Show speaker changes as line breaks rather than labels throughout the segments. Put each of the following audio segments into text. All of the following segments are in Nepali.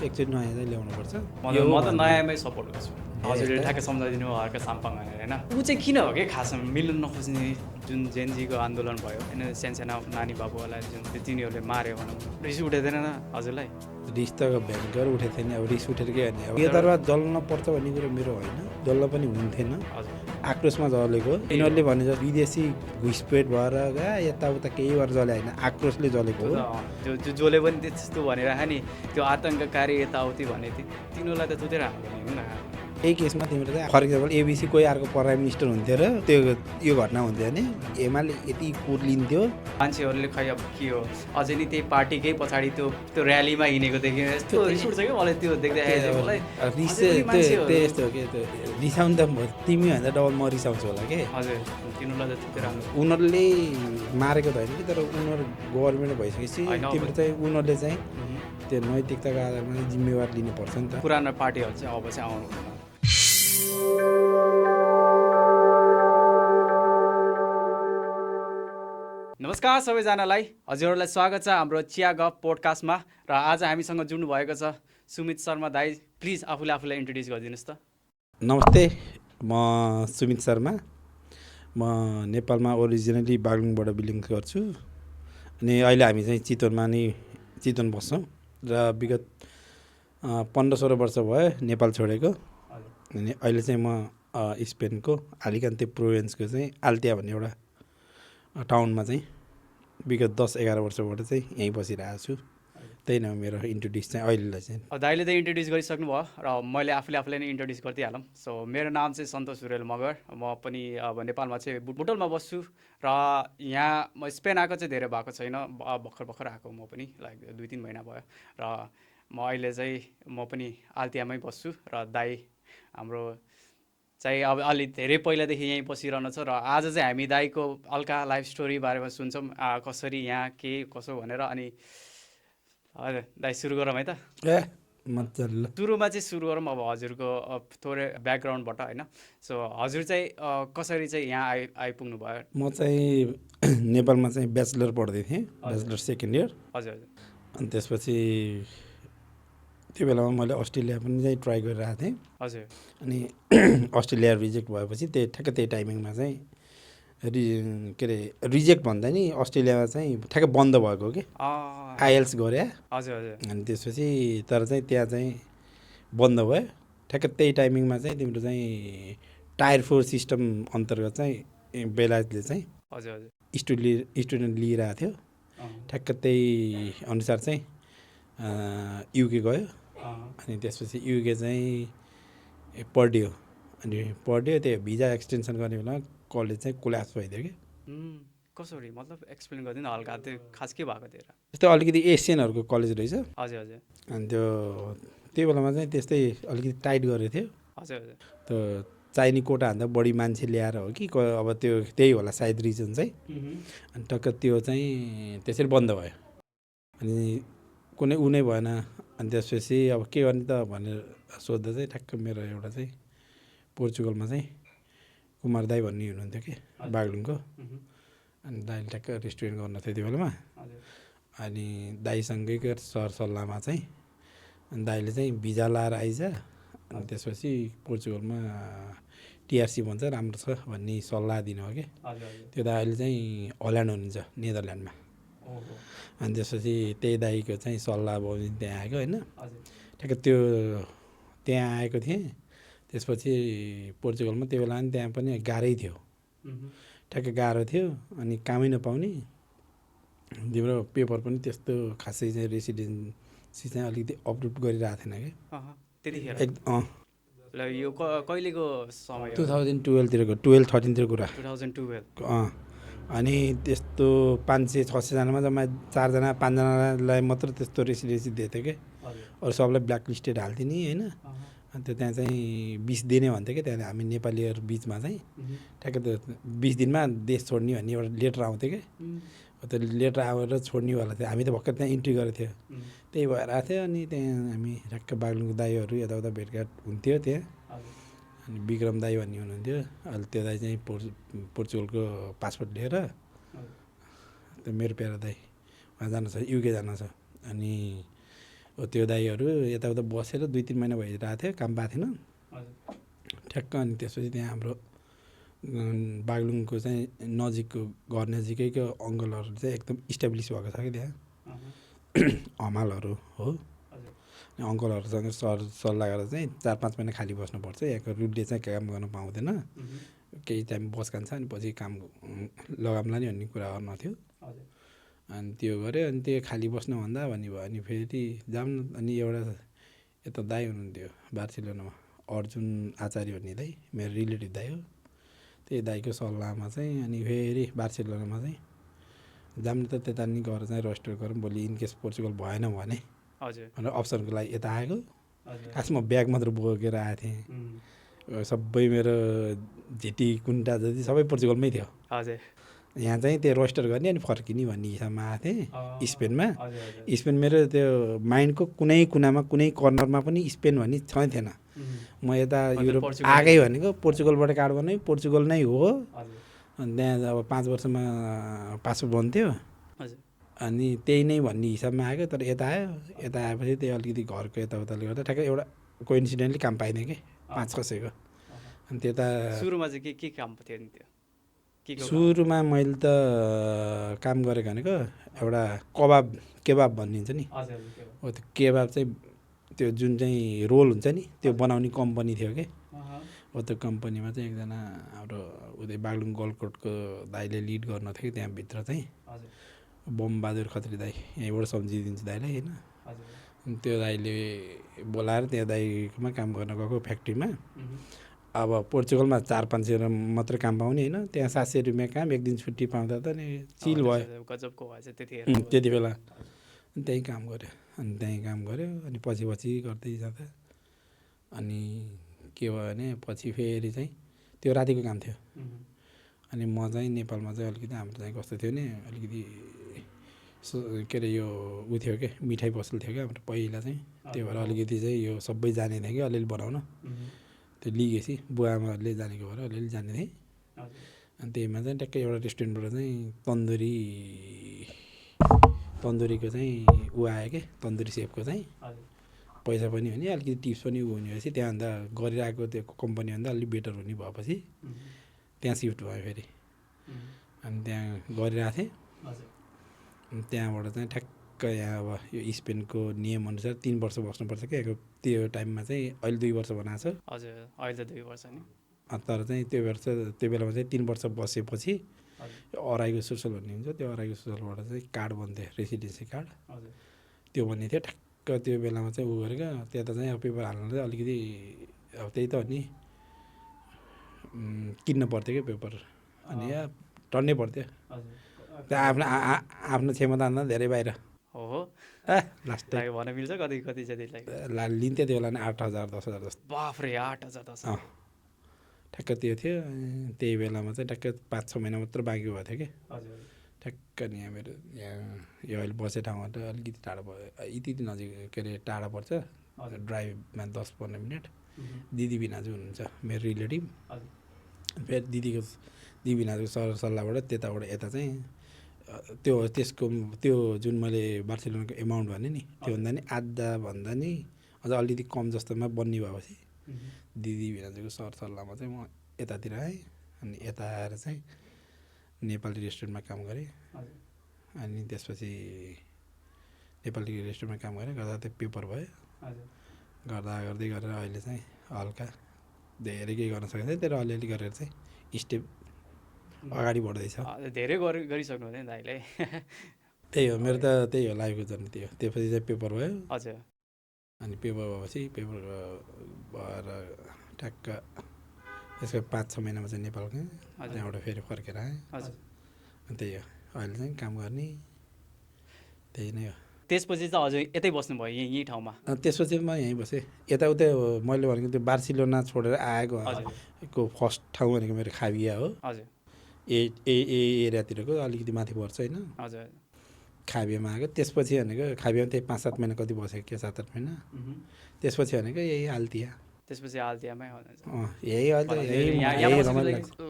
एकचोटि नयाँ चाहिँ ल्याउनुपर्छ।
म त नयाँमै सपोर्ट गर्छु। हजुरले ठ्याक्कै सम्झाइदिनु भयो हर्क साम्पाङ भनेर होइन। ऊ चाहिँ किन हो कि खासमा मिल्नु नखोज्ने जुन जेनजीको आन्दोलन भयो होइन, सानसाना नानी बाबुहरूलाई जुन तिनीहरूले मार्यो भनौँ, रिस उठेदैन न हजुरलाई?
रिस त भयङ्कर उठेको थियो नि। अब रिस उठेर के गर्ने, अब यताबाट जल्न पर्छ भन्ने कुरो मेरो होइन, जल्न पनि हुन्थेन, आक्रोशमा जलेको। यिनीहरूले भने विदेशी घुसपेट भएर यताउता केही भएर जले होइन, आक्रोशले जलेको हो।
त्यो जसले पनि त्यस्तो भनिरह नि, त्यो आतङ्ककारी यताउति भने तिनीहरूलाई त तुतेर हाम्रो नि हुन।
यही केसमा तिम्रो चाहिँ फर इक्जाम्पल एबिसी कोही अर्को प्राइम मिनिस्टर हुन्थ्यो र त्यो यो घटना हुन्थ्यो भने एमाले यति कुर्लिन्थ्यो।
मान्छेहरूले खै अब के हो, अझै नि त्यही पार्टीकै पछाडि त्यो रियालीमा हिँडेको देखेर यस्तो रिस उठ्छ क्या मलाई त्यो देख्दाखेरि। मलाई
रिस त्यस्तो हो कि त्यो रिसाउनु त तिमी भन्दा डबल म रिसाउँछु होला कि।
हजुर तिनीहरूलाई त तुतेर
उनीहरूले मारेको त होइन कि, तर उनीहरू गभर्मेन्ट भइसकेपछि तिम्रो चाहिँ उनीहरूले चाहिँ त्यो नैतिकताको आधारमा जिम्मेवार लिनुपर्छ नि त।
पुरानो पार्टीहरू चाहिँ अब चाहिँ आउनु। नमस्कार सबैजनालाई, हजुरहरूलाई स्वागत छ हाम्रो चिया गफ पोडकास्टमा। र आज हामीसँग जुड्नु भएको छ सुमित शर्मा दाई। प्लिज आफूलाई इन्ट्रोड्युस गरिदिनुहोस् त।
नमस्ते, म सुमित शर्मा। म नेपालमा ओरिजिनली बागलुङबाट बिलोङ गर्छु अनि अहिले हामी चाहिँ चितवन बस्छौँ र विगत 15-16 वर्ष भयो नेपाल छोडेको। अनि अहिले चाहिँ म स्पेनको आलिकान्ते प्रोभिन्सको चाहिँ आल्टिया भन्ने एउटा टाउनमा चाहिँ विगत 10-11 वर्षबाट चाहिँ यहीँ बसिरहेको छु। त्यही नै हो मेरो इन्ट्रोड्युस चाहिँ अहिलेलाई चाहिँ।
दाइले त इन्ट्रोड्युस गरिसक्नु भयो र मैले आफूलाई नै इन्ट्रोड्युस गरिदिइहालौँ। सो मेरो नाम चाहिँ सन्तोष सुरेल मगर। म पनि अब नेपालमा चाहिँ बुटोलमा बस्छु र यहाँ म स्पेन आएको चाहिँ धेरै भएको छैन, भर्खर आएको म पनि लाइक 2-3 महिना भयो। र म अहिले चाहिँ म पनि आल्टियामै बस्छु र दाई हाम्रो चाहिँ अब अलि धेरै पहिलादेखि यहीँ बसिरहनु छ। र आज चाहिँ हामी दाईको हल्का लाइफ स्टोरी बारेमा सुन्छौँ, कसरी यहाँ के कसो भनेर। अनि हजुर दाई सुरु गरौँ है त।
मजाले
सुरुमा चाहिँ सुरु गरौँ अब हजुरको थोरै ब्याकग्राउन्डबाट होइन। सो हजुर चाहिँ कसरी चाहिँ यहाँ आइपुग्नु भयो?
म चाहिँ नेपालमा चाहिँ ब्याचलर पढ्दै थिएँ, ब्याचलर सेकेन्ड इयर।
हजुर
अनि त्यसपछि त्यो बेलामा मैले अस्ट्रेलिया पनि चाहिँ ट्राई गरिरहेको थिएँ।
हजुर
अनि अस्ट्रेलिया रिजेक्ट भएपछि ठ्याक्कै त्यही टाइमिङमा चाहिँ के अरे रिजेक्ट भन्दा नि अस्ट्रेलियामा चाहिँ ठ्याक्कै बन्द भएको हो कि, आइएल्स गरे।
हजुर हजुर।
अनि त्यसपछि तर चाहिँ त्यहाँ चाहिँ बन्द भयो। ठ्याक्कै त्यही टाइमिङमा चाहिँ तिम्रो चाहिँ टायर 4 सिस्टम अन्तर्गत चाहिँ बेलायतले चाहिँ
हजुर हजुर
स्टुडेन्ट लिइरहेको थियो। ठ्याक्कै त्यही अनुसार चाहिँ युके गयो। अनि त्यसपछि युके चाहिँ पढ्यो। अनि त्यो भिजा एक्सटेन्सन गर्ने बेला कलेज चाहिँ कोल्याप्स भइदियो कि।
कसरी मतलब एक्सप्लेन गरिदिनु हल्का, त्यो खास के भएको थियो?
त्यस्तो अलिकति एसियनहरूको कलेज रहेछ।
हजुर हजुर।
अनि त्यो बेलामा चाहिँ त्यस्तै अलिकति टाइट गरेको थियो।
हजुर हजुर।
त्यो चाहिने कोटाभन्दा बढी मान्छे ल्याएर हो कि अब त्यही होला सायद रिजन चाहिँ। अनि टक्क त्यो चाहिँ त्यसरी बन्द भयो। अनि कुनै नै भएन। अनि त्यसपछि अब के गर्ने त भनेर सोद्धा चाहिँ ठ्याक्क मेरो एउटा चाहिँ पोर्चुगलमा चाहिँ कुमार दाई भन्ने हुनुहुन्थ्यो कि बागलुङको। अनि दाइले ठ्याक्क रेस्टुरेन्ट गर्नु थियो त्यो बेलामा। अनि दाइसँगैको सरसल्लाहमा चाहिँ अनि दाइले चाहिँ भिजा लाएर आइज। अनि त्यसपछि पोर्चुगलमा टिआरसी भन्छ राम्रो छ भन्ने सल्लाह दिनु हो कि। त्यो दा अहिले चाहिँ हल्यान्ड हुनुहुन्छ, नेदरल्यान्डमा। अनि त्यसपछि त्यही दाइको चाहिँ सल्लाह भयो त्यहाँ आएको होइन। ठ्याक्क त्यहाँ आएको थिएँ। त्यसपछि पोर्चुगलमा त्यो बेला पनि त्यहाँ पनि गाह्रै थियो, ठ्याक्क गाह्रो थियो। अनि कामै नपाउने, तिम्रो पेपर पनि त्यस्तो खासै चाहिँ रेसिडेन्सी चाहिँ अलिकति अपलोड गरिरहेको थिएन कि
त्यतिखेर। यो कहिलेको समय?
2012तिरको 12-13तिर कुरा।
2012।
अनि त्यस्तो 500-600जनामा जम्मा 4-5जनालाई मात्र त्यस्तो रेसिडेन्सी दिएको थियो कि। अरू सबलाई ब्ल्याक लिस्टेड हाल्थ्यो नि होइन। अनि त्यहाँ चाहिँ 20 दिने भन्थ्यो कि। त्यहाँ हामी नेपालीहरू बिचमा चाहिँ ठ्याक्कै त्यो 20 दिनमा देश छोड्ने भन्ने एउटा लेटर आउँथ्यो कि। त्यो लेटर आएर छोड्नेवाला थियो। हामी त भर्खर त्यहाँ इन्ट्री गरेको थियो, त्यही भएर आएको थियो। अनि त्यहाँ हामी ठ्याक्क बागलुङको दाईहरू यताउता भेटघाट हुन्थ्यो त्यहाँ। अनि विक्रम दाई भन्ने हुनुहुन्थ्यो। अहिले त्यो दाई चाहिँ पोर्चुगलको पासपोर्ट लिएर त्यो मेरो प्यारो दाई उहाँ जानु छ, युके जानु छ। अनि हो त्यो दाइहरू यताउता बसेर 2-3 महिना भइरहेको थियो, काम पाएको थिएन ठ्याक्क। अनि त्यसपछि त्यहाँ हाम्रो बागलुङको चाहिँ नजिकको घर नजिकैको अङ्कलहरू चाहिँ एकदम इस्टाब्लिस भएको छ कि त्यहाँ हमालहरू हो। अङ्कलहरूसँग सल्लाह गरेर चाहिँ 4-5 महिना खाली बस्नुपर्छ, यहाँको रुलले चाहिँ काम गर्न पाउँदैन, केही टाइम बस्कान्छ अनि पछि काम लगाउँला नि भन्ने कुरा गर्नु थियो। अनि त्यो गऱ्यो। अनि त्यो खाली बस्नुभन्दा भन्ने भयो। अनि फेरि जाऊँ न। अनि एउटा यता दाई हुनुहुन्थ्यो बार्सिलोनामा, अर्जुन आचार्य भन्ने दाई, मेरो रिलेटिभ दाई हो। त्यही दाईको सल्लाहमा चाहिँ अनि फेरि बार्सिलोनामा चाहिँ जाऊँ न त, त्यता नि गएर चाहिँ रजिस्टर गरौँ, भोलि इनकेस पोर्चुगल भएन भने भनेर अप्सनको लागि यता आएको। खास म ब्याग मात्र बोकेर आएको थिएँ। सबै मेरो झिटी कुन्टा जति सबै पोर्चुगलमै थियो। यहाँ चाहिँ त्यो रजिस्टर गर्ने अनि फर्किने भन्ने हिसाबमा आएको थिएँ स्पेनमा। स्पेन मेरो त्यो माइन्डको कुनै कुनामा कुनै कर्नरमा पनि स्पेन भन्ने छैन। म यता युरोप आएकै भनेको पोर्चुगलबाट कार्ड बनाएँ, पोर्चुगल नै हो। अनि त्यहाँ अब 5 वर्षमा पासपोर्ट बन्थ्यो अनि त्यही नै भन्ने हिसाबमा आएको। तर यता आयो, यता आएपछि त्यही अलिकति घरको यताउताले गर्दा ठ्याक्कै एउटा कोइन्सिडेन्टली काम पाइदिएँ कि 5 कसैको। अनि त्यता
सुरुमा चाहिँ के काम थियो नि त्यो?
सुरुमा मैले त काम गरेको भनेको एउटा केबाब भनिन्छ नि, हो त्यो केबाब चाहिँ त्यो जुन चाहिँ रोल हुन्छ नि त्यो बनाउने कम्पनी थियो कि। हो त्यो कम्पनीमा चाहिँ एकजना हाम्रो उतै बागलुङ गलकोटको दाइले लिड गर्नु थियो त्यहाँभित्र चाहिँ, बमबहादुर खत्री दाई, यहीँबाट सम्झिदिन्छु दाइलाई होइन। अनि त्यो दाइले बोलाएर त्यहाँ दाइकोमा काम गर्न गएको फ्याक्ट्रीमा। अब पोर्चुगलमा 400-500 मात्र काम पाउने होइन, त्यहाँ 700 रुपियाँ काम, 1 दिन छुट्टी पाउँदा त नि चिल भयो
गजबको भएछ
त्यति बेला। अनि त्यहीँ काम गऱ्यो। अनि पछि गर्दै जाँदा अनि के भयो भने पछि फेरि चाहिँ त्यो रातिको काम थियो। अनि म चाहिँ नेपालमा चाहिँ अलिकति हाम्रो चाहिँ कस्तो थियो भने अलिकति के अरे यो उ थियो कि मिठाई पसल थियो क्या हाम्रो पहिला चाहिँ। त्यो भएर अलिकति चाहिँ यो सबै जाने थियो कि अलिअलि बनाउन। त्यो लिगेसी बुवाआमाहरूले जानेको भएर अलिअलि जाने थिएँ। अनि त्यहीमा चाहिँ ट्याक्कै एउटा रेस्टुरेन्टबाट चाहिँ तन्दुरीको चाहिँ ऊ आयो कि, तन्दुरी सेफको चाहिँ पैसा पनि हुने अलिकति टिप्स पनि ऊ हुने भएपछि त्यहाँभन्दा गरिरहेको त्यो कम्पनीभन्दा अलिक बेटर हुने भएपछि त्यहाँ सिफ्ट भयो फेरि। अनि त्यहाँ गरिरहेको थिएँ। अनि त्यहाँबाट चाहिँ ठ्याक्क यहाँ अब यो स्पेनको नियमअनुसार 3 वर्ष बस्नुपर्छ क्या। त्यो टाइममा चाहिँ अहिले 2 वर्ष बनाएको छ।
हजुर अहिले 2 वर्ष नि।
तर चाहिँ त्यो बेलामा चाहिँ 3 वर्ष बसेपछि अराइगो सोसल भन्ने हुन्छ, त्यो अराइगो सोसलबाट चाहिँ कार्ड बन्थ्यो, रेसिडेन्सी कार्ड। त्यो भन्ने थियो ठ्याक्क त्यो बेलामा चाहिँ ऊ गरेको। त्यता चाहिँ अब पेपर हाल्नु चाहिँ अलिकति अब त्यही त हो नि, किन्न पर्थ्यो क्या पेपर। अनि यहाँ टन्नै पर्थ्यो। त्यहाँ आफ्नो क्षमताभन्दा धेरै बाहिर
हो।
लास्ट
भन्न मिल्छ कति चाहिँ
लिन्थ्यो त्यो बेला 8,000 10,000 जस्तो।
बाफ्रे 8,000 10,000
ठ्याक्क त्यो थियो। त्यही बेलामा चाहिँ ठ्याक्क 5-6 महिना मात्र बाँकी भएको थियो कि। ठ्याक्क नि यहाँ मेरो यहाँ यो अहिले बसेको ठाउँबाट अलिकति टाढो भयो, यति नजिक के अरे टाढा पर्छ, ड्राइभमा 10-15 मिनट। दिदी भिनाजु हुनुहुन्छ मेरो रिलेटिभ। फेरि दिदी भिनाजुको सल्लाहबाट त्यताबाट यता चाहिँ त्यो जुन मैले बार्सिलोनाको एमाउन्ट भने नि त्योभन्दा नि आधा भन्दा नि अझ अलिकति कम जस्तोमा बन्ने भएपछि दिदी भिनाजुको सल्लाहमा चाहिँ म यतातिर आएँ। अनि यता आएर चाहिँ नेपाली रेस्टुरेन्टमा काम गरेँ। अनि त्यसपछि नेपाली रेस्टुरेन्टमा काम गरेँ, गर्दा त्यो पेपर भयो। गर्दै गरेर अहिले चाहिँ हल्का धेरै केही गर्न सकिँदैन, तर अलिअलि गरेर चाहिँ स्टेप अगाडि बढ्दैछ।
धेरै गरिसक्नु हुँदैन दाइले।
त्यही हो मेरो त, त्यही हो लाइफको जर्नी त्यही हो। त्यसपछि चाहिँ पेपर भयो।
हजुर।
अनि पेपर भएपछि पेपर भएर ठ्याक्क त्यसको 5-6 महिनामा चाहिँ नेपाल गएँ। त्यहाँबाट फेरि फर्केर आएँ। त्यही हो अहिले चाहिँ काम गर्ने त्यही नै हो।
त्यसपछि चाहिँ हजुर यतै बस्नुभयो यही ठाउँमा?
त्यसपछि म यहीँ बसेँ। यताउता मैले भनेको त्यो बार्सिलोना छोडेर आएको फर्स्ट ठाउँ भनेको मेरो खाबिया हो।
हजुर।
एरियातिरको अलिकति माथि पर्छ होइन।
हजुर।
खाबियामा आएको। त्यसपछि भनेको खाबियामा त्यही 5-7 महिना कति बसेको के 7-8 महिना। त्यसपछि भनेको यही आल्तिया।
त्यसपछि आल्तियामै हुनुहुन्छ?
यही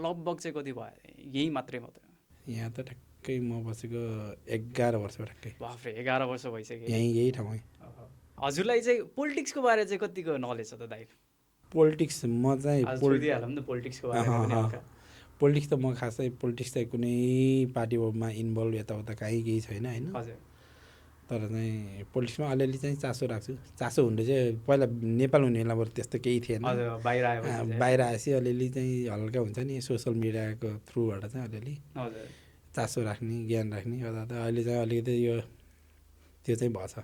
लगभग चाहिँ कति भयो यही मात्रै?
यहाँ त ठ्याक्कै म बसेको 11 वर्ष ठ्याक्कै।
बाफ्रे 11 वर्ष भइसक्यो।
यही ठाउँमै
हजुरलाई चाहिँ पोलिटिक्सको बारे चाहिँ कतिको नलेज छ त दाइ?
पोलिटिक्स म चाहिँ
आज छोडिदिइहालौँ न पोलिटिक्सको बारेमा पनि हल्का।
पोलिटिक्स त म खासै पोलिटिक्स चाहिँ कुनै पार्टीमा इन्भल्भ यताउता कहीँ केही छैन होइन।
हजुर।
तर चाहिँ पोलिटिक्समा अलिअलि चाहिँ चासो राख्छु। चासो हुँदा चाहिँ पहिला नेपाल हुने बेला बरु त्यस्तो केही थिएन।
हजुर, बाहिर आएपछि चाहिँ
बाहिर आएपछि अलिअलि चाहिँ हल्का हुन्छ नि सोसियल मिडियाको थ्रुबाट चाहिँ अलिअलि
हजुर
चासो राख्ने ज्ञान राख्ने गर्दा अहिले चाहिँ अलिकति यो त्यो चाहिँ भएछ।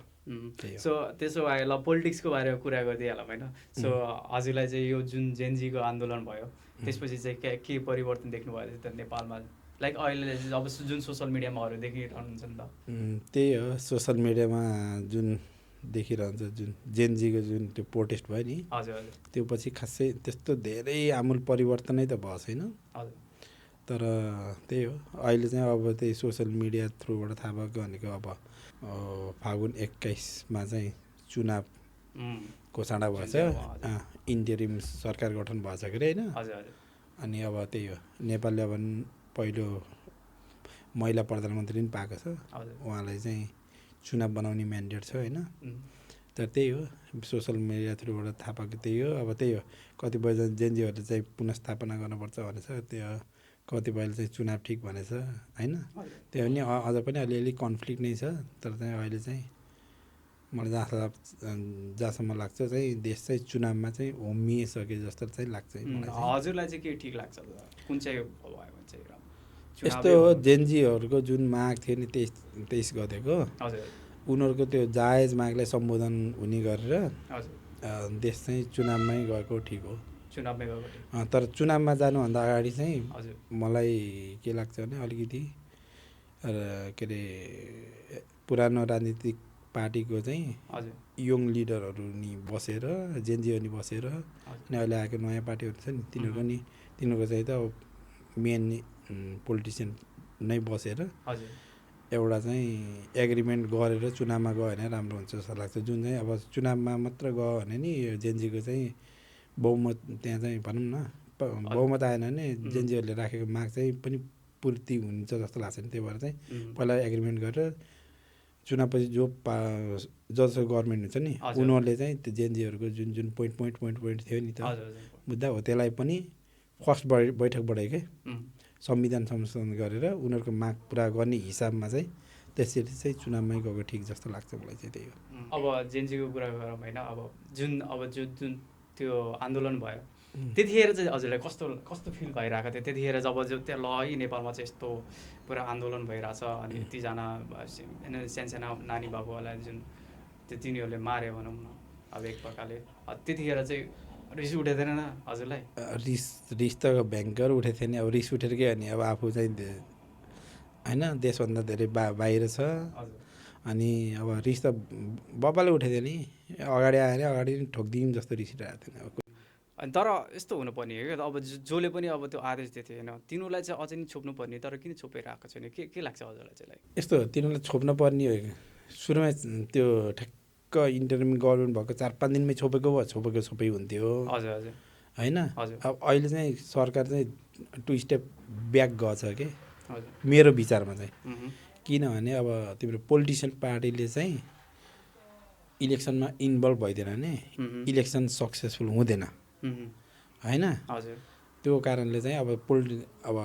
सो त्यसो भए ल पोलिटिक्सको बारेमा कुरा गरिदिइहालौँ होइन। सो हजुरलाई चाहिँ यो जुन जेनजीको आन्दोलन भयो त्यसपछि चाहिँ के परिवर्तन देख्नुभयो त नेपालमा? लाइक अहिले अब जुन सोसियल मिडियामा अरू देखिरहनुहुन्छ नि त।
त्यही हो सोसियल मिडियामा जुन देखिरहन्छ जुन जेनजीको जुन त्यो प्रोटेस्ट भयो नि।
हजुर हजुर।
त्यो पछि खासै त्यस्तो धेरै आमूल परिवर्तनै त भएको छैन।
हजुर।
तर त्यही हो अहिले चाहिँ अब त्यही सोसियल मिडिया थ्रुबाट थाहा भएको भनेको अब फागुन 21मा चाहिँ चुनाव घोषणा भएछ। इन्टरिम सरकार गठन भएछ के अरे होइन।
हजुर हजुर।
अनि अब त्यही हो नेपालले अब पहिलो महिला प्रधानमन्त्री पनि पाएको छ। उहाँलाई चाहिँ चुनाव बनाउने म्यान्डेट छ होइन। तर त्यही हो सोसियल मिडिया थ्रुबाट थाहा पाएको त्यही हो। अब त्यही हो कतिपय जेनजीहरूले चाहिँ पुनस्थापना गर्नुपर्छ भनेछ। त्यो कतिपयले चाहिँ चुनाव ठिक भनेछ होइन। त्यो पनि अझ पनि अलिअलि कन्फ्लिक्ट नै छ। तर चाहिँ अहिले चाहिँ मलाई जहाँसम्म लाग्छ चाहिँ देश चाहिँ चुनावमा चाहिँ होमिसके जस्तो चाहिँ लाग्छ मलाई।
हजुरलाई चाहिँ के ठिक लाग्छ कुन चाहिँ भयो भने चाहिँ?
यस्तो जेनजीहरूको जुन माग थियो नि 23 गतेको उनीहरूको त्यो जायज मागलाई सम्बोधन हुने गरेर देश चाहिँ चुनावमै गएको ठिक हो।
चुनावमै गएको ठिक।
तर चुनावमा जानुभन्दा अगाडि चाहिँ मलाई के लाग्छ भने अलिकति के अरे पुरानो राजनीतिक पार्टीको चाहिँ यङ लिडरहरू नि बसेर जेनजीहरू नि बसेर अनि अहिले आएको नयाँ पार्टीहरू छ नि तिनीहरूको चाहिँ त अब मेन पोलिटिसियन नै बसेर एउटा चाहिँ एग्रिमेन्ट गरेर चुनावमा गयो भने राम्रो हुन्छ जस्तो लाग्छ। जुन चाहिँ अब चुनावमा मात्र गयो भने नि जेनजीको चाहिँ बहुमत त्यहाँ चाहिँ भनौँ न बहुमत आएन भने जेनजीहरूले राखेको माग चाहिँ पनि पूर्ति हुन्छ जस्तो लाग्छ नि। त्यही भएर चाहिँ पहिला एग्रिमेन्ट गरेर चुनावपछि जसको गभर्मेन्ट हुन्छ नि उनीहरूले चाहिँ त्यो जेनजीहरूको जुन जुन पोइन्ट थियो नि त मुद्दा हो त्यसलाई पनि फर्स्ट बैठकबाट के संविधान संशोधन गरेर उनीहरूको माग पुरा गर्ने हिसाबमा चाहिँ त्यसरी चाहिँ चुनावमै गएको ठिक जस्तो लाग्छ मलाई चाहिँ। त्यही हो।
अब जेनजीको कुरा गरौँ होइन। अब जुन त्यो आन्दोलन भयो त्यतिखेर चाहिँ हजुरलाई कस्तो फिल भइरहेको थियो त्यतिखेर जब त्यहाँ ल है नेपालमा चाहिँ यस्तो पुरा आन्दोलन भइरहेछ अनि यतिजना सानसाना नानी बाबुहरूलाई जुन त्यो तिनीहरूले मार्यो भनौँ न अब एक प्रकारले त्यतिखेर चाहिँ रिस उठेदैन न हजुरलाई?
रिस त भयङ्कर उठेको थियो नि। अब रिस उठेर के भने अब आफू चाहिँ होइन देशभन्दा धेरै बाहिर छ अनि अब रिस त बब्बाले उठेको थियो नि। अगाडि आएर अगाडि ठोकिदिउँ जस्तो रिसिरहेको थियो।
अनि तर यस्तो हुनुपर्ने हो क्या अब जसले पनि अब त्यो आदेश दिएको थियो होइन तिनीहरूलाई चाहिँ अझै नि छोप्नुपर्ने तर किन छोपिरहेको छैन के लाग्छ हजुरलाई चाहिँ?
यस्तो तिनीहरूलाई छोप्नुपर्ने हो सुरुमा त्यो ठ्याक्क इन्टरिम गभर्मेन्ट भएको 4-5 दिनमै छोपेको हुन्थ्यो
हजुर हजुर
होइन। अब अहिले चाहिँ सरकार चाहिँ 2 स्टेप ब्याक गएछ कि मेरो विचारमा चाहिँ। किनभने अब तिम्रो पोलिटिसियन पार्टीले चाहिँ इलेक्सनमा इन्भल्भ भइदिएन भने इलेक्सन सक्सेसफुल हुँदैन होइन। त्यो कारणले चाहिँ अब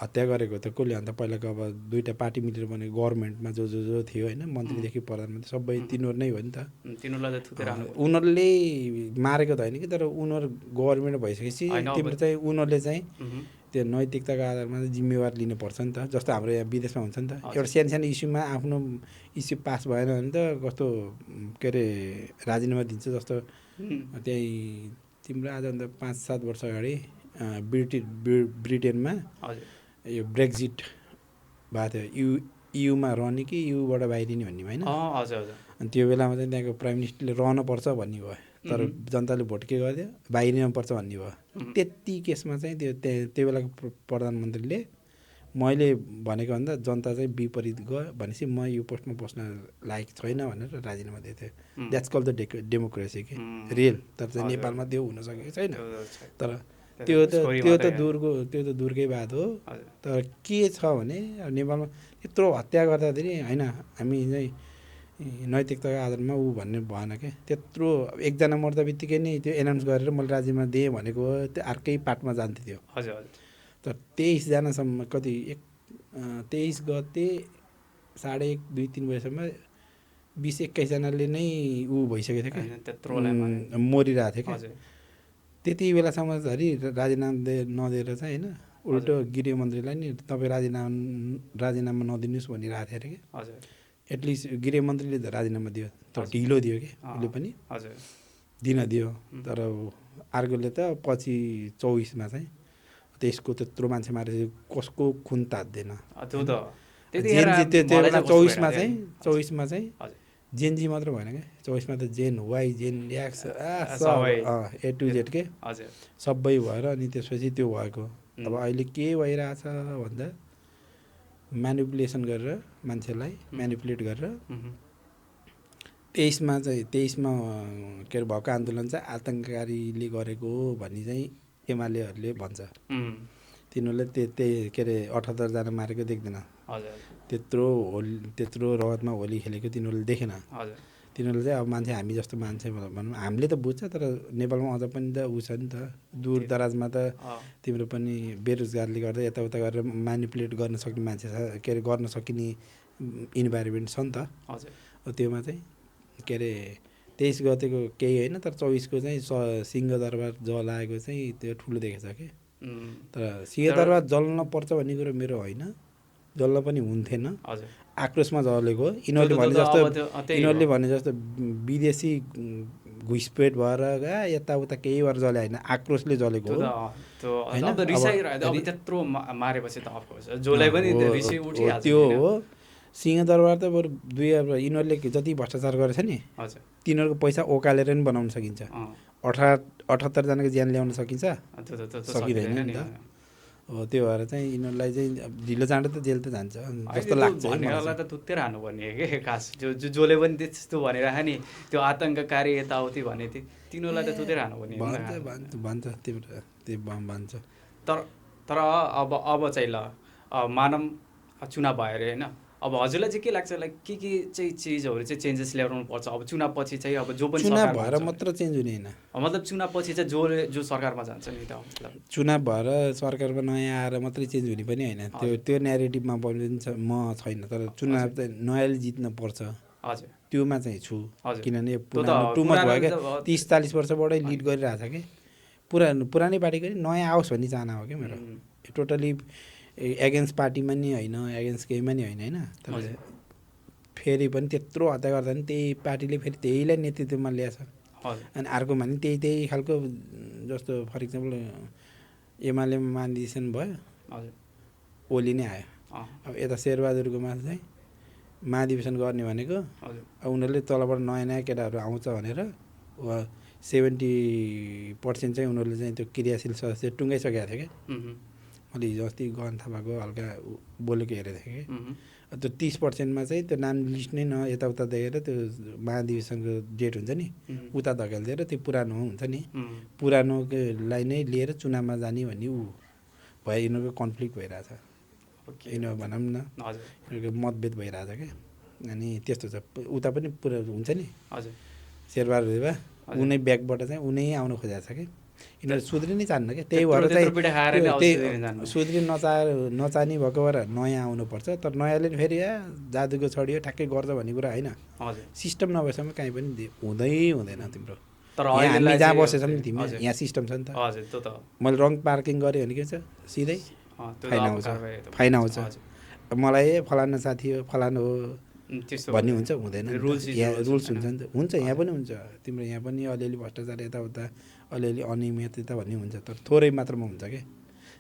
हत्या गरेको त कसले अन्त पहिलाको अब दुईवटा पार्टी मिलेर बनेको गभर्मेन्टमा जो थियो होइन मन्त्रीदेखि प्रधानमन्त्री सबै तिनीहरू नै हो नि त। उनीहरूले मारेको त होइन कि तर उनीहरू गभर्मेन्ट भइसकेपछि तिम्रो चाहिँ उनीहरूले चाहिँ त्यो नैतिकताको आधारमा जिम्मेवार लिनुपर्छ नि त। जस्तो हाम्रो यहाँ विदेशमा हुन्छ नि त एउटा सानो इस्युमा आफ्नो इस्यु पास भएन भने त कस्तो के अरे राजीनामा दिन्छ जस्तो। त्यही तिम्रो आजभन्दा 5-7 वर्ष अगाडि ब्रिटेनमा यो ब्रेक्जिट भएको थियो युमा रहने कि युबाट बाहिरिने भन्ने होइन। अनि त्यो बेलामा चाहिँ त्यहाँको प्राइम मिनिस्टरले रहनुपर्छ भन्ने भयो तर जनताले भोट के गरिदियो बाहिरिनुपर्छ भन्ने भयो। त्यति केसमा चाहिँ त्यो बेलाको प्रधानमन्त्रीले मैले भनेको भन्दा जनता चाहिँ विपरीत गयो भनेपछि म यो पोस्टमा बस्न लायक छैन भनेर राजीनामा दिएको थियो। द्याट्स कल्ड द डेमोक्रेसी कि रियल। तर चाहिँ नेपालमा त्यो हुन सकेको छैन। तर त्यो त दुर्गै बात हो। तर के छ भने नेपालमा यत्रो हत्या गर्दाखेरि होइन हामी चाहिँ नैतिकताको आधारमा ऊ भन्ने भएन क्या त्यत्रो एकजना मर्दा बित्तिकै नै त्यो एनाउन्स गरेर मैले राजीनामा दिएँ भनेको हो त्यो अर्कै पार्टमा जान्थ्यो त्यो
हजुर हजुर
तर 23जनासम्म कति 23 गते 1:30 2-3 बजीसम्म 20-21जनाले नै ऊ भइसकेको थियो क्या
त्यत्रोलाई
मरिरहेको थियो क्या
हजुर
त्यति बेलासम्म धरि राजीनामा नदिएर चाहिँ होइन उल्टो गृहमन्त्रीलाई नि तपाईँ राजीनामा नदिनुहोस् भनिरहेको थियो अरे कि
हजुर
एटलिस्ट गृहमन्त्रीले त राजीनामा दियो तर ढिलो दियो कि उसले पनि
हजुर
दिन दियो तर अर्कोले त पछि 24मा चाहिँ त्यसको त्यत्रो मान्छे मारेपछि कसको खुन तात्दैन
त्यो त
त्यो बेला 24मा चाहिँ
हजुर
जेनजी मात्र भएन क्या 24मा त Gen Y Gen X A to Z के
हजुर
सबै भएर अनि त्यसपछि त्यो भएको अब अहिले के भइरहेछ भन्दा म्यानिपुलेसन गरेर मान्छेलाई म्यानिपुलेट गरेर 23मा के अरे भएको आन्दोलन चाहिँ आतङ्ककारीले गरेको हो भन्ने चाहिँ एमालेहरूले भन्छ तिनीहरूले त्यही के अरे 78जना मारेको देख्दैन त्यत्रो रगतमा होली खेलेको तिनीहरूले देखेन तिनीहरूले चाहिँ अब मान्छे हामी जस्तो मान्छे भनौँ हामीले त बुझ्छ तर नेपालमा अझ पनि त ऊ छ नि त दूर दराजमा त तिम्रो पनि बेरोजगारले गर्दा यताउता गरेर म्यानिपुलेट गर्न सक्ने मान्छे छ के अरे गर्न सकिने इन्भाइरोमेन्ट छ नि त त्योमा चाहिँ के अरे 23 गतेको केही होइन तर 24को चाहिँ सिंहदरबार जलाएको चाहिँ त्यो ठुलो देखेछ कि तर सिंहदरबार जल्न पर्छ भन्ने कुरो मेरो होइन जल्न पनि हुन्थेन आक्रोशमा जलेको यिनीहरूले भने जस्तो विदेशी घुसपेट भएर यताउता केही भएर जले होइन आक्रोशले जलेको हो त्यो हो सिंहदरबार त बरु यिनीहरूले जति भ्रष्टाचार गरेछ नि तिनीहरूको पैसा ओकालेर नि बनाउन सकिन्छ 78जनाको ज्यान ल्याउन सकिन्छ सकिँदैन नि त हो त्यो भएर चाहिँ यिनीहरूलाई चाहिँ ढिलो चाँडो त जेल त जान्छ जस्तो लाग्छ
भन्नेहरूलाई त तुत्तेर हान्नुपर्ने के खास जसले पनि त्यस्तो भनिरह नि त्यो आतङ्ककारी यताउति भने तिनीहरूलाई त तुतेर हान्नुपर्ने
भन्छ तिम्रो त्यो भन्छ
तर अब चाहिँ ल मानव चुनाव भयो अरे होइन अब हजुरलाई चाहिँ के लाग्छ लाइक के चाहिँ चिजहरू चाहिँ चेन्जेस ल्याउनु पर्छ अब चुनाव पछि चाहिँ अब जो पनि
चुनाव भएर मात्र चेन्ज हुने होइन
मतलब चुनाव पछि चाहिँ जो सरकारमा जान्छ नि त मतलब
चुनाव भएर सरकारमा नयाँ आएर मात्रै चेन्ज हुने पनि होइन त्यो न्यारेटिभमा पनि म छैन तर चुनाव चाहिँ नयाँले जित्न पर्छ
हजुर
त्योमा चाहिँ छु किनभने टु मच भयो क्या 30-40 वर्षबाटै लिड गरिरहेछ कि पुरानै पार्टीको नयाँ आओस् भन्ने चाहना हो क्या मेरो टोटली एगेन्स्ट पार्टीमा नि होइन एगेन्स्ट केहीमा नि होइन होइन तर फेरि पनि त्यत्रो हत्या गर्दा पनि त्यही पार्टीले फेरि त्यहीलाई नेतृत्वमा ल्याएछ अनि अर्कोमा नि त्यही खालको जस्तो फर इक्जाम्पल एमाले महाधिवेशन भयो ओली नै आयो अब यता शेरबहादुरकोमा चाहिँ महाधिवेशन गर्ने भनेको अब उनीहरूले तलबाट नयाँ केटाहरू आउँछ भनेर 70% चाहिँ उनीहरूले चाहिँ त्यो क्रियाशील सदस्य टुङ्गाइसकेको थियो क्या मैले हिजो अस्ति गहन थापाको हल्का बोलेको हेरेको थिएँ कि त्यो 30%मा चाहिँ त्यो नाम लिस्ट नै यताउता देखेर त्यो महाधिवेशनको डेट हुन्छ नि उता धकेलिदिएर त्यो पुरानो हुन्छ नि पुरानोलाई नै लिएर चुनावमा जाने भन्ने ऊ भयो यिनीहरूको कन्फ्लिक्ट भइरहेछ यिनीहरू भनौँ न यिनीहरूको मतभेद भइरहेछ क्या अनि त्यस्तो छ उता पनि पुरा हुन्छ नि शेरबहादुर भए उनै ब्याकबाट चाहिँ उनै आउनु खोजेको छ कि यिनीहरू सुध्रिनै चाहन्न क्या त्यही भएर चाहिँ सुध्रि नचाहने भएको भएर नयाँ आउनुपर्छ तर नयाँले फेरि जादुको छडियो ठ्याक्कै गर्छ भन्ने कुरा होइन सिस्टम नभएसम्म काहीँ पनि हुँदैन तिम्रो हामी जहाँ बसेछौँ नि तिमी यहाँ सिस्टम छ नि त मैले रङ पार्किङ गरेँ भने के हुन्छ सिधै फाइन आउँछ मलाई फलाना साथी हो फलाना हो भन्ने हुन्छ हुँदैन यहाँ रुल्स हुन्छ नि त हुन्छ यहाँ पनि हुन्छ तिम्रो यहाँ पनि अलिअलि भ्रष्टाचार यताउता अलिअलि अनियमितता भन्ने हुन्छ तर थोरै मात्रामा हुन्छ क्या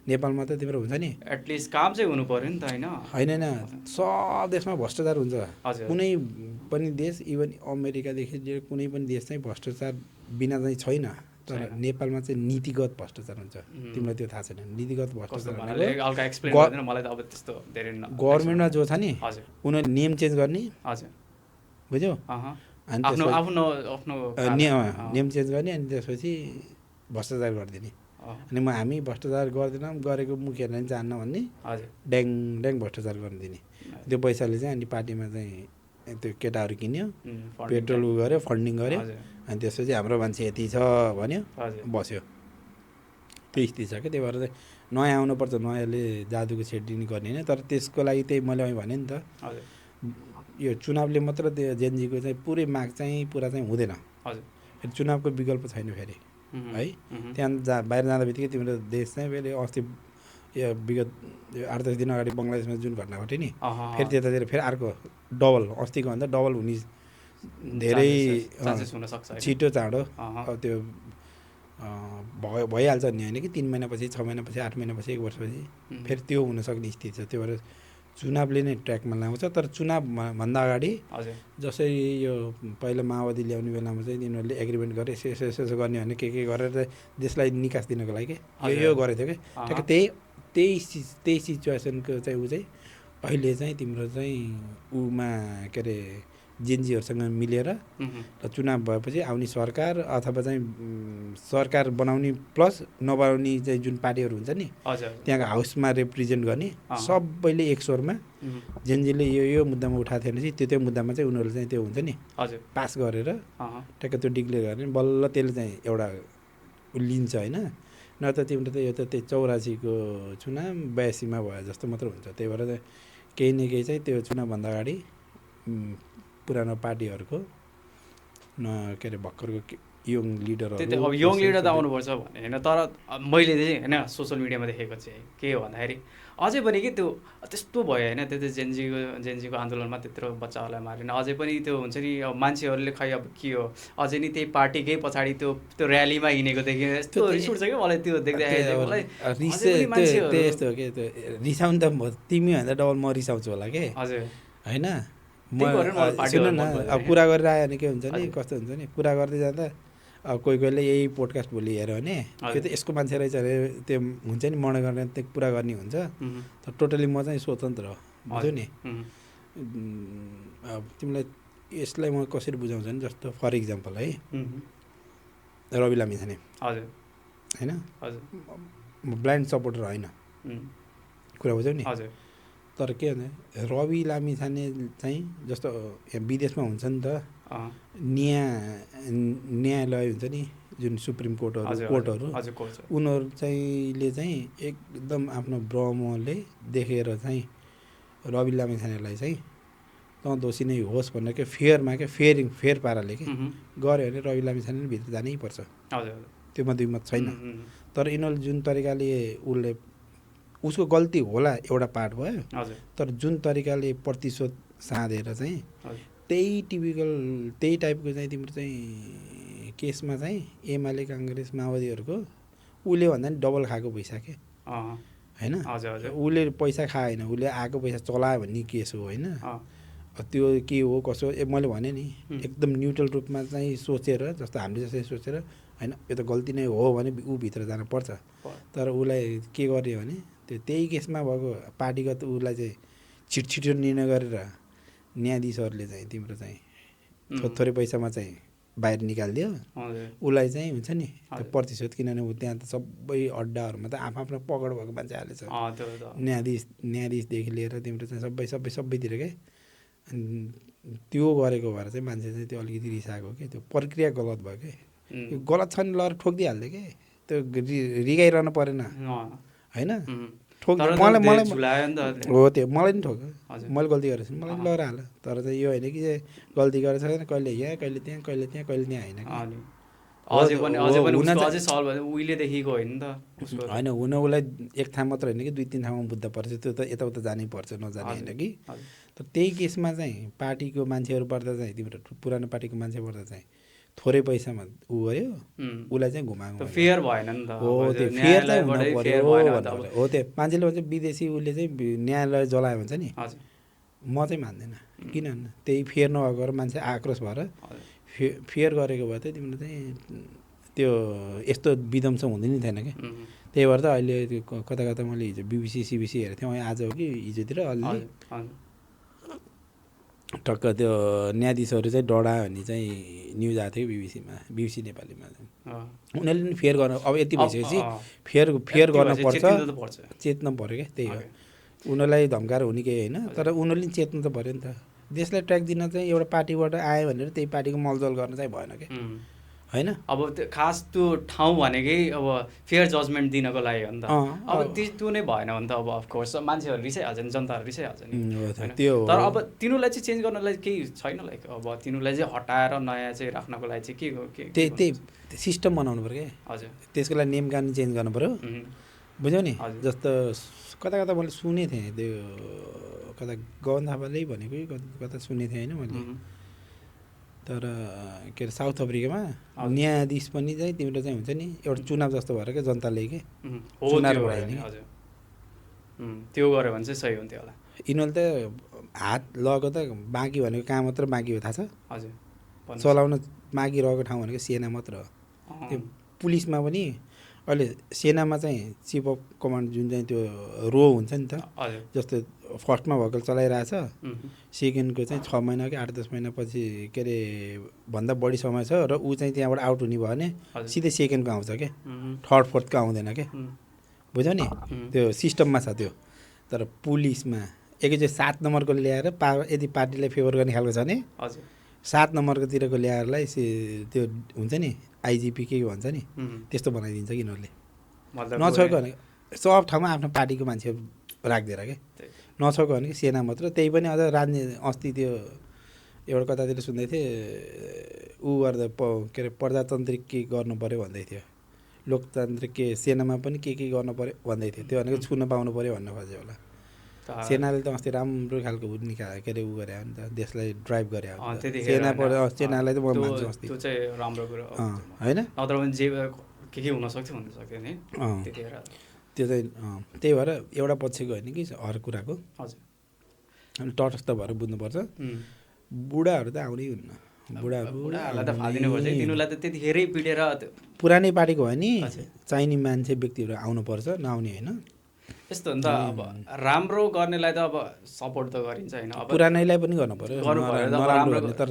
नेपालमा त तिम्रो हुन्छ नि
एटलिस्ट काम चाहिँ हुनु पर्यो नि त
होइन सब देशमा भ्रष्टाचार हुन्छ कुनै पनि देश इभन अमेरिकादेखि लिएर कुनै पनि देश चाहिँ भ्रष्टाचार बिना चाहिँ छैन तर नेपालमा चाहिँ नीतिगत भ्रष्टाचार हुन्छ तिमीलाई त्यो थाहा छैन नीतिगत भ्रष्टाचार गभर्मेन्टमा जो छ नि उनीहरूले नियम चेन्ज गर्ने बुझ्यौ अनि नियम चेन्ज गर्ने अनि त्यसपछि भ्रष्टाचार गरिदिने अनि हामी भ्रष्टाचार गर्दैनौँ गरेको मुखियालाई पनि जान्न भन्ने ड्याङ भ्रष्टाचार गरिदिने त्यो पैसाले चाहिँ अनि पार्टीमा चाहिँ त्यो केटाहरू किन्यो
फन्डिङ
पेट्रोल उ गऱ्यो फन्डिङ गऱ्यो
हजुर
अनि त्यसपछि हाम्रो मान्छे यति छ भन्यो
हजुर
बस्यो त्यही स्थिति छ क्या त्यही भएर चाहिँ नयाँ आउनुपर्छ नयाँले जादुको सेटिङ गर्ने होइन तर त्यसको लागि त्यही मैले अहिले भने नि त
हजुर
यो चुनावले मात्र त्यो जेनजीको चाहिँ पुरै माग चाहिँ पुरा चाहिँ हुँदैन
हजुर
फेरि चुनावको विकल्प छैन फेरि है त्यहाँ बाहिर जाँदा बित्तिकै तिम्रो देश चाहिँ फेरि अस्ति यो विगत 8-10 दिन अगाडि बङ्गलादेशमा जुन घटना घट्यो नि फेरि त्यतातिर फेरि अर्को डबल अस्तिको भन्दा डबल हुने धेरै छिटो चाँडो त्यो भइहाल्छ नि होइन कि 3 महिनापछि 6 महिनापछि 8 महिनापछि 1 वर्षपछि फेरि त्यो हुनसक्ने स्थिति छ त्यो भएर चुनावले नै ट्र्याकमा ल्याउँछ तर चुनावभन्दा अगाडि जसरी यो पहिला माओवादी ल्याउने बेलामा चाहिँ तिनीहरूले एग्रिमेन्ट गरे यसो गर्ने भने के गरेर देशलाई निकास दिनको लागि यो गरेको थियो कि ठ्याक्कै त्यही सिचुएसनको चाहिँ ऊ चाहिँ अहिले चाहिँ तिम्रो चाहिँ उमा के अरे जेनजीहरूसँग मिलेर र चुनाव भएपछि आउने सरकार अथवा चाहिँ सरकार बनाउने प्लस नबनाउने चाहिँ जुन पार्टीहरू हुन्छ नि त्यहाँको हाउसमा रिप्रेजेन्ट गर्ने सबैले एक स्वरमा जेनजीले यो मुद्दामा उठाएको थिएन चाहिँ त्यो मुद्दामा चाहिँ उनीहरूले चाहिँ त्यो हुन्छ नि पास गरेर ठ्याक्कै त्यो डिक्लेयर गर्ने बल्ल त्यसले चाहिँ एउटा लिन्छ होइन न त तिम्रो त यो त त्यही 84को चुनाव 82मा भयो जस्तो मात्र हुन्छ त्यही भएर चाहिँ केही न केही चाहिँ त्यो चुनावभन्दा अगाडि पुरानो पार्टीहरूको के अरे भर्खरको यङ लिडरहरू
अब यङ लिडर त आउनुपर्छ भने होइन तर मैले चाहिँ होइन सोसियल मिडियामा देखेको चाहिँ के हो भन्दाखेरि अझै पनि के त्यो त्यस्तो भयो होइन त्यो जेनजीको आन्दोलनमा त्यत्रो बच्चाहरूलाई मारेन अझै पनि त्यो हुन्छ नि अब मान्छेहरूले खै अब के हो अझै नि त्यही पार्टीकै पछाडि त्यो ऱ्यालीमा हिँडेको देखेँ यस्तो रिस उठ्छ क्या मलाई त्यो देख्दाखेरि
यस्तो के त्यो रिसाउनु त तिमी भन्दा डबल म रिसाउँछु होला के
हजुर
होइन सुन न अब कुरा गरेर आयो भने के हुन्छ नि कस्तो हुन्छ नि कुरा गर्दै जाँदा अब कोहीले यही पोडकास्ट भोलि हेऱ्यो भने त्यो त यसको मान्छे रहेछ अरे त्यो हुन्छ नि मन गर्ने त्यो कुरा गर्ने हुन्छ तर टोटली म चाहिँ स्वतन्त्र बुझ्यो नि अब तिमीलाई यसलाई म कसरी बुझाउँछु नि जस्तो फर इक्जाम्पल है रवि लामिछाने
हजुर
होइन म ब्लाइन्ड सपोर्टर होइन कुरा बुझ्यौ नि
हजुर
तर के भने रवि लामिछाने चाहिँ जस्तो यहाँ विदेशमा हुन्छ नि त न्यायालय हुन्छ नि जुन सुप्रिम कोर्टहरू उनीहरू चाहिँले चाहिँ एकदम आफ्नो ब्रह्मले देखेर चाहिँ रवि लामिछानेलाई चाहिँ त दोषी नै होस् भनेर के फेयरमा के फेयर पाराले के गऱ्यो भने रवि लामिछाने भित्र जानै पर्छ त्योमा दुई मत छैन तर यिनीहरूले जुन तरिकाले उसले उसको गल्ती होला एउटा पार्ट भयो तर जुन तरिकाले प्रतिशोध साधेर चाहिँ त्यही टिपिकल त्यही टाइपको चाहिँ तिम्रो चाहिँ केसमा चाहिँ एमाले काङ्ग्रेस माओवादीहरूको उसले भन्दा नि डबल खाएको पैसा के होइन उसले पैसा खाएन उसले आएको पैसा चलायो भन्ने केस हो होइन त्यो के हो कसो मैले भने नि एकदम न्युट्रल रूपमा चाहिँ सोचेर जस्तो हामीले जस्तै सोचेर होइन यो त गल्ती नै हो भने ऊ भित्र जानु पर्छ तर उसलाई के गर्यो भने त्यही केसमा भएको पार्टीगत उसलाई चाहिँ छिटो निर्णय गरेर न्यायाधीशहरूले चाहिँ तिम्रो चाहिँ थोरै पैसामा चाहिँ बाहिर निकालिदियो उसलाई चाहिँ हुन्छ नि त्यो प्रतिशोध किनभने ऊ त्यहाँ त सबै अड्डाहरूमा त आफ्नो पकड भएको मान्छे हालेछ न्यायाधीशदेखि लिएर तिम्रो चाहिँ सबैतिर के अनि त्यो गरेको भएर चाहिँ मान्छे चाहिँ त्यो अलिकति रिसाएको के त्यो प्रक्रिया गलत भयो कि गलत छ नि लर ठोकिदिइहाल्यो कि त्यो रिगाइरहनु परेन होइन हो त्यो मलाई नि ठोक्यो मैले गल्ती गरेको छु मलाई पनि लहर हाल तर चाहिँ यो होइन कि गल्ती गरेको छ कहिले यहाँ कहिले त्यहाँ कहिले त्यहाँ कहिले त्यहाँ होइन हुन उसलाई एक ठाउँ मात्र होइन कि 2-3 ठाउँमा बुझ्दा पर्छ त्यो त यताउता जानै पर्छ नजाने होइन कि तर त्यही केसमा चाहिँ पार्टीको मान्छेहरू पर्दा चाहिँ तिम्रो पुरानो पार्टीको मान्छे पर्दा चाहिँ थोरै पैसामा ऊ गऱ्यो उसलाई चाहिँ घुमाएको
फेयर भएन नि त
हो त्यो फेयर चाहिँ हुनु पर्यो हो त्यो मान्छेले भन्छ विदेशी उसले चाहिँ न्यायालय जलायो भन्छ नि म चाहिँ मान्दैन किनभने त्यही फेयर नभएको मान्छे आक्रोश भएर फेयर गरेको भए चाहिँ तिम्रो चाहिँ त्यो यस्तो विध्वंस हुँदैन नि थिएन क्या त्यही भएर त अहिले कता मैले हिजो BBC CBC हेरेको थिएँ आज हो कि हिजोतिर अलि टक्क त्यो न्यायाधीशहरू चाहिँ डढायो भने चाहिँ न्युज आएको थियो BBC नेपालीमा उनीहरूले पनि फेयर गर्न अब यति भइसकेपछि फेयर गर्न पर्छ चेत्न पऱ्यो क्या त्यही हो उनीहरूलाई धम्काएर हुने केही होइन तर उनीहरूले पनि चेत्नु त पऱ्यो नि त देशलाई ट्र्याक दिन चाहिँ एउटा पार्टीबाट आयो भनेर त्यही पार्टीको मलजल गर्न चाहिँ भएन कि होइन।
अब त्यो खास त्यो ठाउँ भनेकै अब फेयर जजमेन्ट दिनको लागि हो नि त। अब त्यो नै भएन भने त अब अफकोर्स मान्छेहरू रिसाइहाल्छ नि, जनताहरू रिसाइहाल्छ नि होइन। तर अब तिनीहरूलाई चाहिँ चेन्ज गर्नलाई केही छैन लाइक अब तिनीहरूलाई चाहिँ हटाएर नयाँ चाहिँ राख्नको लागि चाहिँ के
त्यही सिस्टम बनाउनु पऱ्यो क्या।
हजुर
त्यसको लागि नियम कानुन चेन्ज गर्नु पऱ्यो बुझ्यौ नि। जस्तो कता कता मैले सुनेको थिएँ त्यो कता गगन थापाले भनेको कता सुनेको थिएँ होइन मैले। तर के अरे साउथ अफ्रिकामा न्यायाधीश पनि चाहिँ तिम्रो चाहिँ हुन्छ नि एउटा चुनाव जस्तो भएर क्या जनताले के चुनाव गरायो नि।
त्यो गऱ्यो भने चाहिँ सही हुन्थ्यो होला।
यिनीहरूले त हात लगेको त बाँकी भनेको कहाँ मात्र बाँकी हो थाहा छ?
हजुर
चलाउन बाँकी रहेको ठाउँ भनेको सेना मात्र हो। त्यो पुलिसमा पनि अहिले सेनामा चाहिँ चिफ अफ कमान्ड जुन चाहिँ त्यो रो हुन्छ नि त, जस्तो फर्स्टमा भर्खर चलाइरहेछ, सेकेन्डको चाहिँ 6 महिना कि 8-10 महिनापछि के अरे भन्दा बढी समय छ र ऊ चाहिँ त्यहाँबाट आउट हुने भयो भने सिधै सेकेन्डको आउँछ क्या, थर्ड फोर्थको आउँदैन क्या, बुझ्यौ नि। त्यो सिस्टममा छ त्यो। तर पुलिसमा एकैचोटि 7 नम्बरको ल्याएर यदि पार्टीलाई फेभर गर्ने खालको छ भने 7 नम्बरकोतिरको ल्याएरलाई त्यो हुन्छ नि आइजिपी के भन्छ नि, त्यस्तो बनाइदिन्छ कि यिनीहरूले। नछोएको भने सब ठाउँमा आफ्नो पार्टीको मान्छेहरू राख्दिएर क्या, नछोएको भने सेना मात्र। त्यही पनि अझ अस्ति त्यो एउटा कतातिर सुन्दै थिएँ ऊ गर्दा के अरे प्रजातान्त्रिक के गर्नु पऱ्यो भन्दै थियो, लोकतान्त्रिक के सेनामा पनि के गर्नु पऱ्यो भन्दै थियो। त्यो भनेको छुन पाउनु पऱ्यो भन्न खोज्यो होला। सेनाले त अस्ति राम्रो खालको निकाल्यो के अरे ऊ गरे नि त, देशलाई ड्राइभ गरे सेनालाई त म मान्छु अस्ति।
त्यो चाहिँ राम्रो कुरा
होइन,
नत्र भने जे के हुन सक्थ्यो भन्नु सक्थ्यो नि त्यतिखेर।
त्यो चाहिँ त्यही भएर एउटा पक्षको होइन कि हर कुराको।
हजुर
अनि तटस्थ भएर बुझ्नुपर्छ। बुढाहरू त आउँदै हुन्न,
बुढाहरूलाई त फालिदिनुपर्छ तिनीहरूलाई त त्यतिखेरै पिटेर।
पुरानै पार्टीको हो नि, चाहिने मान्छे व्यक्तिहरू आउनुपर्छ, नआउने होइन।
यस्तो हो नि त, अब राम्रो गर्नेलाई त अब सपोर्ट त गरिन्छ होइन, अब
पुरानैलाई पनि गर्नु पर्यो नराम्रो गर्ने। तर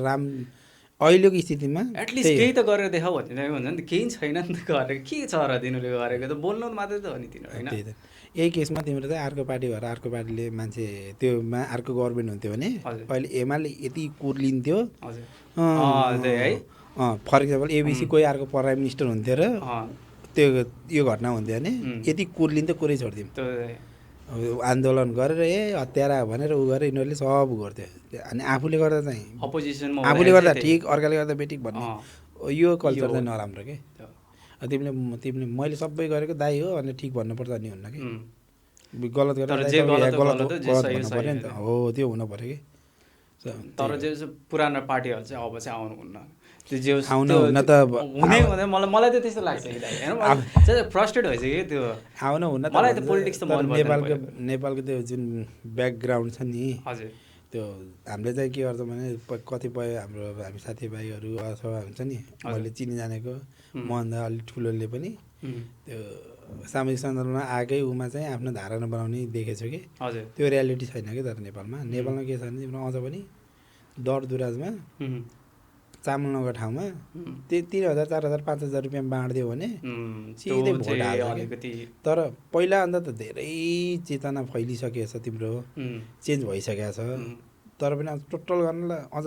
अहिलेको स्थितिमा
एटलिस्ट केही त गरेर देखाऊ भन्ने हुन्छ नि त। केही छैन नि त गरेको, के छ र तिनीहरूले गरेको त बोल्नु मात्रै त हो नि तिनीहरू होइन।
यही केसमा तिम्रो चाहिँ अर्को पार्टी भएर अर्को पार्टीले मान्छे त्योमा अर्को गभर्मेन्ट हुन्थ्यो भने अहिले एमाले यति कुर्लिन्थ्यो
है।
फर इक्जाम्पल एबिसी कोही अर्को प्राइम मिनिस्टर हुन्थ्यो र त्यो यो घटना हुन्थ्यो भने यति कुर्लिन्थ्यो, कुरै छोडिदिउँ। आन्दोलन गरेर हत्यारा भनेर ऊ गरेर यिनीहरूले सब गर्थ्यो। अनि आफूले गर्दा चाहिँ
अपोजिसनमा
आफूले गर्दा ठिक, अर्काले गर्दा बेठिक भन्ने यो कल्चर चाहिँ नराम्रो के। तिमीले मैले सबै गरेको दाइ हो अनि ठिक भन्नुपर्छ नि हुन्न कि, गलत गरेर गलत भन्नु पऱ्यो नि त। हो त्यो हुनु पऱ्यो कि।
तर जे पुरानो पार्टीहरू चाहिँ अब चाहिँ आउनुहुन्न, त्यो जे
आउनु हुन त
हुने मलाई त त्यस्तो लाग्छ होइन, फ्रस्ट्रेट भइसक्यो त्यो
आउनु हुन।
मलाई त पोलिटिक्स त
नेपालको त्यो जुन ब्याकग्राउन्ड छ नि,
हजुर
त्यो हामीले चाहिँ के गर्छ भने कतिपय हामी साथीभाइहरू अथवा हुन्छ नि मैले चिनी जानेको मभन्दा अलिक ठुलोले पनि त्यो सामाजिक सञ्जालमा आएकै उमा चाहिँ आफ्नो धारणा बनाउने देखेको छु कि। त्यो रियालिटी छैन कि। तर नेपालमा के छ भने तिम्रो अझ पनि डर दुराजमा चामल नगएको ठाउँमा त्यो 3,000 4,000 5,000 रुपियाँ बाँडिदियो भने सिधै भोट हाल्छ। तर पहिला अन्त त धेरै चेतना फैलिसकेको छ, तिम्रो चेन्ज भइसकेको छ। तर पनि अझ टोटल गर्नलाई अझ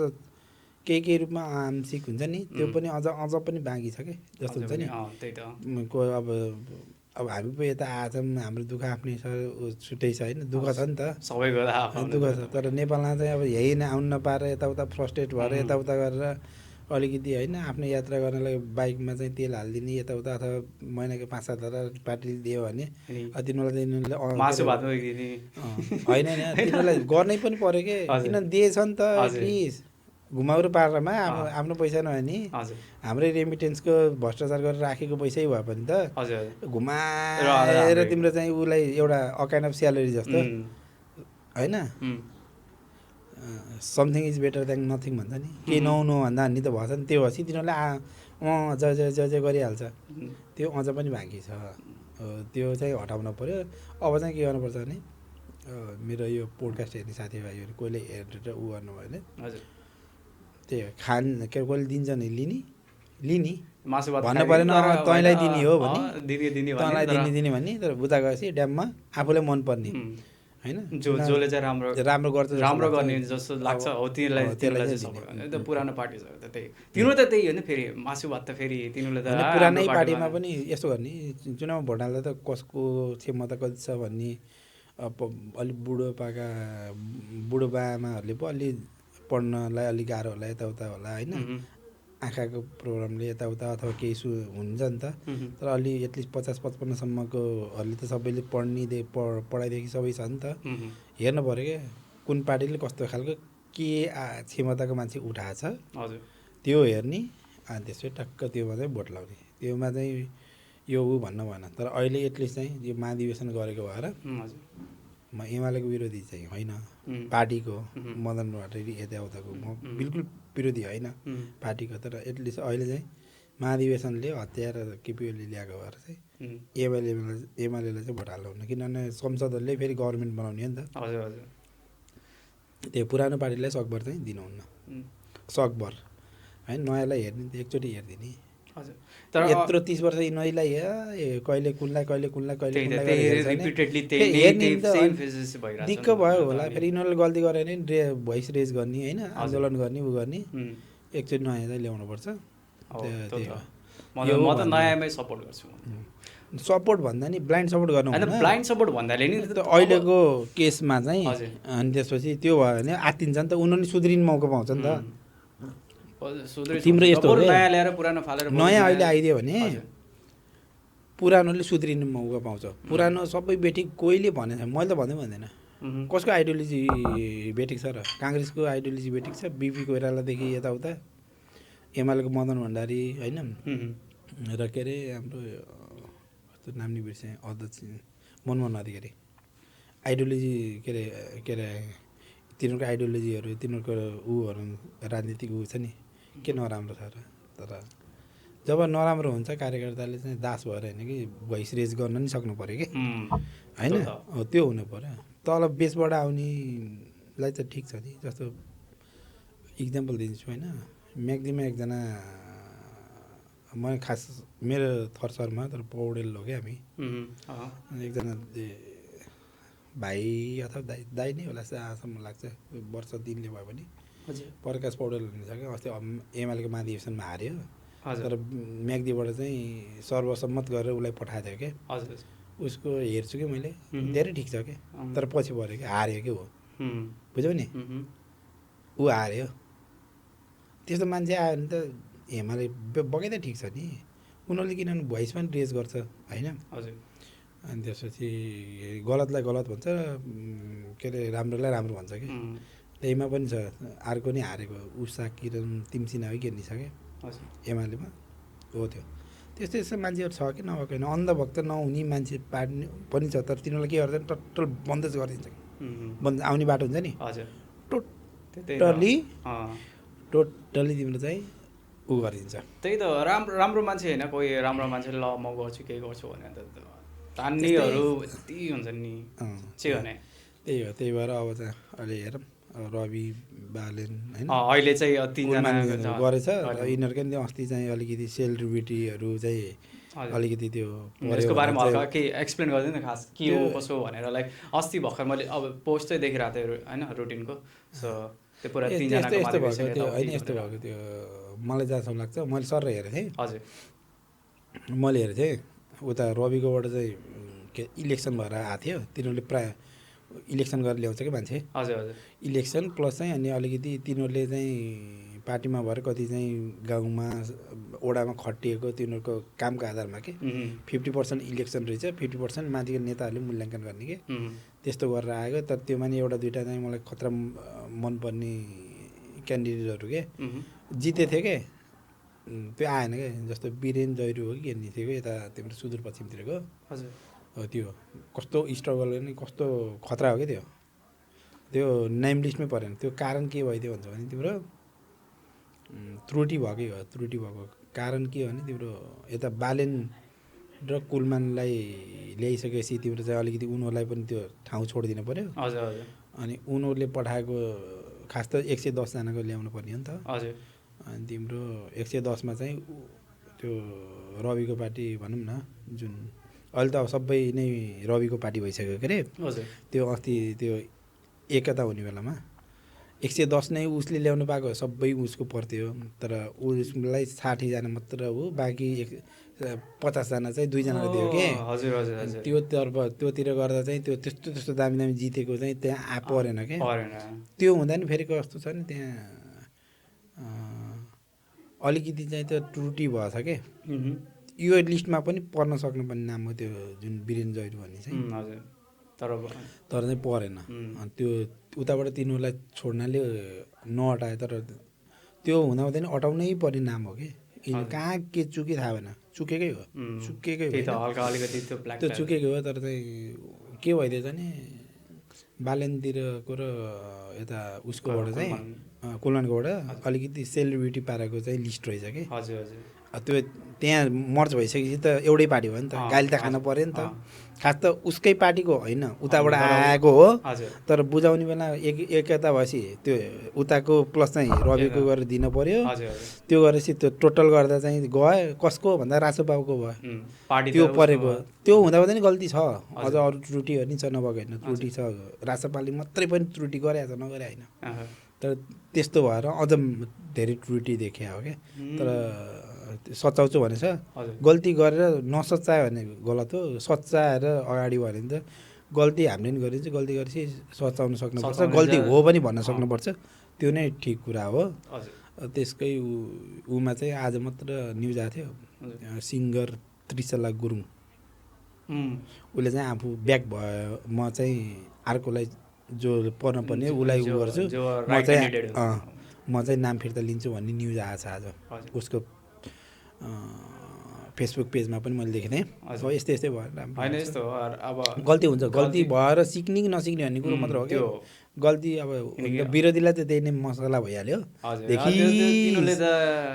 केही रूपमा आंशिक हुन्छ नि, त्यो पनि अझ पनि बाँकी छ कि जस्तो हुन्छ नि। अब हामी पो यता आएछौँ, हाम्रो दुःख आफ्नै छ, छुट्टै छ होइन, दुःख छ नि त
सबैको
दुःख छ। तर नेपालमा चाहिँ अब यही नै आउनु नपाएर यताउता फ्रस्ट्रेट भएर यताउता गरेर अलिकति होइन आफ्नो यात्रा गर्नलाई बाइकमा चाहिँ तेल हालिदिने यताउता, अथवा महिनाको 5-7 हजार पार्टीले दियो भने तिनीहरूलाई होइन तिनीहरूलाई गर्नै पनि पऱ्यो कि। किन दिएछ नि त, प्लिज घुमाउरो पारेरमा आफ्नो पैसा नभए नि हाम्रै रेमिटेन्सको भ्रष्टाचार गरेर राखेको पैसै भए पनि त घुमाएर तिम्रो चाहिँ उसलाई एउटा अकाइन्ड अफ स्यालेरी जस्तो होइन, something is better than nothing भन्छ नि, केही नहुनु भन्दा नि त भन्छ नि। त्यो भएपछि तिनीहरूले जय गरिहाल्छ। त्यो अझ पनि बाँकी छ, त्यो चाहिँ हटाउन पऱ्यो। अब चाहिँ के गर्नुपर्छ भने मेरो यो पोडकास्ट हेर्ने साथीभाइहरू कोहीले हेरेर ऊ गर्नुभयो भने त्यही हो, के कोहीले दिन्छ नि लिने भन्नु परेन, तँलाई दिने हो भने तँलाई दिने भने। तर बुझा गएपछि ड्याममा आफूलाई मनपर्ने होइन
जसले चाहिँ राम्रो
राम्रो गर्छ जस्तो
राम्रो
लाग्छ।
गर्ने जस्तो लाग्छ हो तिनीहरूलाई
हो, त्यसलाई
चाहिँ
चाहिँ
सपोर्ट
दिने।
गर्ने त पुरानो पार्टी छ त त्यही तिनीहरू त त्यही हो नि फेरि मासु भात त फेरि तिनीहरूले त
होइन
हाम्रो
पुरानै
पार्टीमा
पार्टीमा पनि यस्तो गर्ने चुनाव भोट हाल्दा त कसको क्षमता कति छ भन्ने अलिक बुढो बाआमाहरूले पो अलि पढ्नलाई अलिक गाह्रो होला यताउता होला होइन आँखाको प्रब्लमले यताउता अथवा केही हुन्छ नि त तर अलि एटलिस्ट 50-55सम्मकोहरूले त सबैले पढाइदेखि सबै छ नि त हेर्नु पऱ्यो क्या कुन पार्टीले कस्तो खालको के क्षमताको मान्छे उठाएको छ
हजुर
त्यो हेर्ने अनि त्यसपछि टक्क त्योमा चाहिँ भोट लाउने त्योमा चाहिँ यो ऊ भन्नु भएन तर अहिले एटलिस्ट चाहिँ यो महाधिवेशन गरेको भएर
हजुर
म एमालेको विरोधी चाहिँ होइन पार्टीको मदन भट्टराई यताउताको म बिल्कुल विरोधी होइन पार्टीको तर एटलिस्ट अहिले चाहिँ महाधिवेशनले हतियार केपी ओलीले ल्याएको भएर चाहिँ एमालेलाई चाहिँ भोट हाल्नु हुन्न किनभने संसदहरूले फेरि गभर्मेन्ट बनाउने हो नि त
हजुर हजुर
त्यो पुरानो पार्टीलाई सकभर चाहिँ दिनुहुन्न सकभर होइन नयाँलाई हेर्ने एकचोटि हेरिदिने
हजुर तर
यत्रो 30 वर्ष यिनीहरूलाई कहिले कुनलाई दिक्क भयो होला फेरि यिनीहरूले गल्ती गरे भने भोइस रेज गर्ने होइन आन्दोलन गर्ने ऊ गर्ने एकचोटि नयाँ चाहिँ ल्याउनुपर्छ
म त नयाँमै सपोर्ट गर्छु
सपोर्ट भन्दा नि ब्लाइन्ड सपोर्ट गर्नु
ब्लाइन्ड सपोर्ट भन्दाले नि
अहिलेको केसमा चाहिँ अनि त्यसपछि त्यो भयो भने आत्तिन्छ नि त उनीहरूले सुध्रिने मौका पाउँछ नि त तिम्रो यस्तो
नयाँ ल्याएर पुरानो फालेर
नयाँ अहिले आइदियो भने पुरानोले सुध्रिने मौका पाउँछ पुरानो सबै बेठिक कोहीले भनेको छैन मैले त भन्दैन कसको आइडियोलोजी बेठिक छ र काङ्ग्रेसको आइडियोलोजी बेठिक छ बिपी कोइरालादेखि यताउता एमालेको मदन भण्डारी होइन र के अरे हाम्रो नाम नि बिर्सेँ अध्यक्ष मनमोहन अधिकारी आइडियोलोजी के अरे तिनीहरूको आइडियोलोजीहरू तिनीहरूको ऊहरू राजनीतिक ऊ छ नि के नराम्रो छ र तर जब नराम्रो हुन्छ कार्यकर्ताले चाहिँ दास भएर होइन कि भोइस रेज गर्न नि सक्नु पऱ्यो कि होइन त्यो हुनु पऱ्यो तल बेसबाट आउनेलाई त ठिक छ नि जस्तो इक्जाम्पल दिन्छु होइन म्याग्दीमा एकजना म खास मेरो थरसरमा तर पौडेल हो क्या हामी एकजना भाइ अथवा दाइ नै होला जहाँसम्म लाग्छ वर्ष दिनले भयो भने प्रकाश पौडेल हुनुहुन्छ क्या अस्ति एमालेको महाधिवेशनमा हार्यो तर म्याग्दीबाट चाहिँ सर्वसम्मत गरेर उसलाई पठाएको थियो क्या उसको हेर्छु कि मैले धेरै ठिक छ क्या तर पछि पऱ्यो क्या हार्यो क्या हो बुझ्यौ नि ऊ हार्यो त्यस्तो मान्छे आयो भने त एमाले बगै त ठिक छ नि उनीहरूले किनभने भोइस पनि रेज गर्छ होइन अनि त्यसपछि गलतलाई गलत भन्छ के अरे राम्रोलाई राम्रो भन्छ कि त्यहीमा पनि छ अर्को नि हारेको उषा किरण तिमसिना है के छ क्या एमालेमा हो त्यो त्यस्तो यस्तो मान्छेहरू छ कि नभएको होइन अन्धभक्त नहुने मान्छे पार्ने पनि छ तर तिनीहरूलाई के गर्छ टोटल बन्देज गरिदिन्छ कि बन्द आउने बाटो हुन्छ नि टोटली तिम्रो चाहिँ ऊ गरिदिन्छ
त्यही त राम्रो मान्छे होइन कोही राम्रो मान्छेले ल म गर्छु केही गर्छु भने त तान्नेहरू यति हुन्छ नि भने
त्यही भएर अब चाहिँ अहिले हेरौँ रवि बालेन होइन
अहिले चाहिँ तिनजना
गरेछ र यिनीहरूकै नि अस्ति चाहिँ अलिकति सेलिब्रिटीहरू चाहिँ अलिकति त्यो
यसको बारेमा हल्का केही एक्सप्लेन गरिदिनु न खास के हो कसो भनेर लाइक अस्ति भर्खर मैले अब पोस्ट चाहिँ देखिरहेको थिएँ होइन रुटिनको सो त्यो पुरा तिनजनाको
यस्तो भएको त्यो होइन यस्तो भएको त्यो मलाई जहाँसम्म लाग्छ मैले सर हेरेको थिएँ
हजुर
मैले हेरेको थिएँ उता रविकोबाट चाहिँ के इलेक्सन भएर आएको थियो तिनीहरूले प्रायः इलेक्सन गरेर ल्याउँछ कि मान्छे
हजुर हजुर
इलेक्सन प्लस चाहिँ अनि अलिकति तिनीहरूले चाहिँ पार्टीमा भएर कति चाहिँ गाउँमा ओडामा खटिएको तिनीहरूको कामको आधारमा के 50% इलेक्सन रहेछ 50% माथिको नेताहरूले मूल्याङ्कन गर्ने के त्यस्तो गरेर आएको तर त्यो माने एउटा दुइटा चाहिँ मलाई खतरा मनपर्ने क्यान्डिडेटहरू के जिते थियो के त्यो आएन क्या जस्तो वीरेन जैरू हो कि के थियो यता तिम्रो सुदूरपश्चिमतिरको
हजुर
हो त्यो कस्तो स्ट्रगल गर्ने कस्तो खतरा हो क्या त्यो नेम लिस्टमै परेन त्यो कारण के भइदियो भन्छ भने तिम्रो त्रुटि भएकै हो त्रुटि भएको कारण के हो भने तिम्रो यता बालेन र कुलमानलाई ल्याइसकेपछि तिम्रो चाहिँ अलिकति उनीहरूलाई पनि त्यो ठाउँ छोडिदिनु पऱ्यो
हजुर हजुर
अनि उनीहरूले पठाएको खास त 110 जनाको ल्याउनु पर्ने हो नि त
हजुर
अनि तिम्रो 110 मा चाहिँ त्यो रविको पार्टी भनौँ न जुन अहिले त अब सबै नै रविको पार्टी भइसक्यो के अरे
हजुर
त्यो अस्ति त्यो एकता हुने बेलामा 110 नै उसले ल्याउनु पाएको सबै उसको पर्थ्यो तर उसलाई 60जना मात्र हो बाँकी 50जना चाहिँ 2जनाले दियो के
हजुर हजुर हजुर
त्योतिर गर्दा चाहिँ त्यो त्यस्तो दामी दामी जितेको चाहिँ त्यहाँ परेन के
परेन
त्यो हुँदा नि फेरि कस्तो छ नि त्यहाँ अलिकति चाहिँ त्यो त्रुटि भएछ के यो लिस्टमा पनि पर्न सक्नुपर्ने नाम हो त्यो जुन वीरेन जैरू भन्ने चाहिँ
हजुर
तर चाहिँ परेन त्यो उताबाट तिनीहरूलाई छोड्नाले नहटाए तर त्यो हुँदाहुँदै नि अटाउनै पर्ने नाम हो कि कहाँ के चुके थाहा भएन चुकेकै हो त्यो चुकेकै हो तर चाहिँ के भइदिएछ नि बालेनतिरको र यता उसकोबाट चाहिँ कुलनकोबाट अलिकति सेलिब्रिटी पाराको चाहिँ लिस्ट रहेछ कि त्यो त्यहाँ मर्च भइसकेपछि त एउटै पार्टी भयो नि त गाली त खानु पऱ्यो नि त खास त उसकै पार्टीको होइन उताबाट आएको हो तर बुझाउने बेला एकता भएपछि त्यो उताको प्लस चाहिँ रविको गरेर दिन पर्यो त्यो गरेपछि त्यो टोटल गर्दा चाहिँ गयो कसको भन्दा रासोपाको भयो त्यो परेको त्यो हुँदा पनि गल्ती छ अझ अरू त्रुटिहरू नि छ नभएको होइन त्रुटि छ रासोपाले मात्रै पनि त्रुटि गरेको छ नगरे होइन तर त्यस्तो भएर अझ धेरै त्रुटि देखिया हो क्या तर सच्याउँछु भनेछ गल्ती गरेर नसच्यायो भने गलत हो सच्याएर अगाडि भयो भने त गल्ती हामीले पनि गरिन्छ गल्ती गरेपछि सच्याउन सक्नुपर्छ गल्ती हो पनि भन्न सक्नुपर्छ त्यो नै ठिक कुरा हो त्यसकै उमा चाहिँ आज मात्र न्युज आएको थियो सिङ्गर त्रिशला गुरुङ उसले चाहिँ आफू ब्याक भयो म चाहिँ अर्कोलाई जो पर्न पर्ने उसलाई उ गर्छु म चाहिँ नाम फिर्ता लिन्छु भन्ने न्युज आएछ आज उसको फेसबुक पेजमा पनि मैले देखेँ अब यस्तै यस्तै भयो अब गल्ती हुन्छ गल्ती भएर सिक्ने कि नसिक्ने भन्ने कुरो मात्र हो कि गल्ती अब विरोधीलाई त त्यही नै मसला भइहाल्यो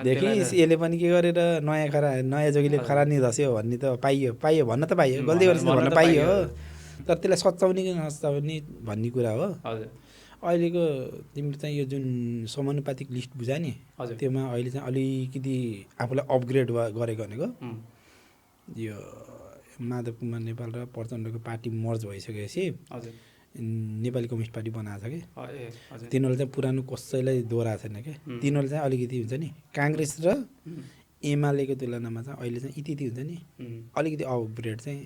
देखि यसले पनि के गरेर नयाँ जोगीले खरानी धस्यो भन्ने त पाइयो भन्न त पाइयो गल्ती गरेपछि त भन्न पाइयो तर त्यसलाई सच्याउने कि नसच्याउने भन्ने कुरा हो अहिलेको तिम्रो चाहिँ यो जुन समानुपातिक लिस्ट बुझा नि त्योमा अहिले चाहिँ अलिकति आफूलाई अपग्रेड गरेको भनेको यो माधव कुमार नेपाल र प्रचण्डको पार्टी मर्ज भइसकेपछि नेपाली कम्युनिस्ट पार्टी बनाएको छ कि तिनीहरूले चाहिँ पुरानो कसैलाई दोहोऱ्याएको छैन क्या तिनीहरूले चाहिँ अलिकति हुन्छ नि काङ्ग्रेस र एमालेको तुलनामा चाहिँ अहिले चाहिँ इति हुन्छ नि अलिकति अपग्रेड चाहिँ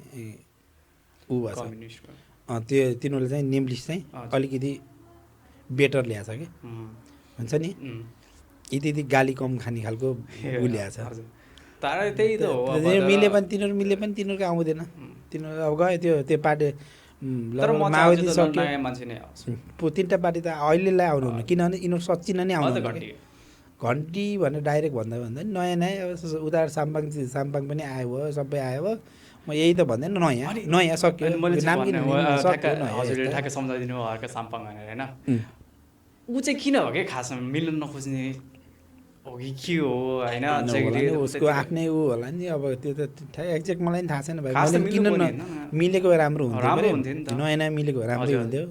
ऊ भएको छ त्यो तिनीहरूले चाहिँ नेम लिस्ट चाहिँ अलिकति बेटर ल्याएको छ कि हुन्छ नि यति गाली कम खाने खालको ऊ ल्याएको छ
तर त्यही त हो
मिले पनि तिनीहरूको आउँदैन तिनीहरू अब गयो त्यो पार्टी माओवादी सक्यो 3टा पार्टी त अहिलेलाई आउनुहुन्न किनभने यिनीहरू सच्चिन नै आउनु घन्टी भनेर डाइरेक्ट भन्दा नयाँ अब उता साम्पाङ पनि आयो भयो सबै आयो भयो म यही त भन्दैन नयाँ सक्यो नाम किन
हजुरले ठ्याक्कै सम्झाइदिनु भयो हर्का साम्पाङ भनेर होइन ऊ चाहिँ किन हो कि खासमा मिल्न नखोज्ने हो कि के हो होइन
उसको आफ्नै ऊ होला नि अब त्यो त एक्ज्याक्ट मलाई पनि थाहा छैन भाइ किन मिलेको राम्रो हुन्थ्यो नयाँ मिलेको राम्रै हुन्थ्यो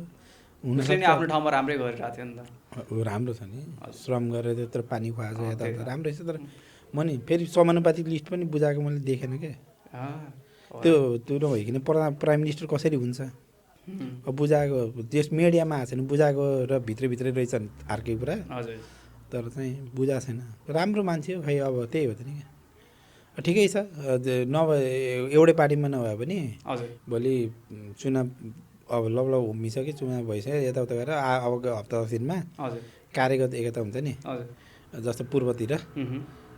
आफ्नो ठाउँमा राम्रै गरिरहेको थियो नि त
राम्रो छ नि श्रम गरेर त्यत्रो पानी खुवाएको छ यता राम्रै छ तर म नि फेरि समानुपातिक लिस्ट पनि बुझाएको मैले देखेन क्या त्यो नभइकन प्राइम मिनिस्टर कसरी हुन्छ अब बुझाएको त्यस मिडियामा आएको छैन बुझाएको र भित्रै रहेछन् अर्कै कुरा तर चाहिँ बुझाएको छैन राम्रो मान्छे हो खै अब त्यही हो त नि ठिकै छ नभए एउटै पार्टीमा नभए पनि भोलि चुनाव अब लब हुमिसक्यो चुनाव भइसक्यो यताउता गरेर अबको हप्ता दिनमा कार्यगत एकता हुन्छ नि जस्तो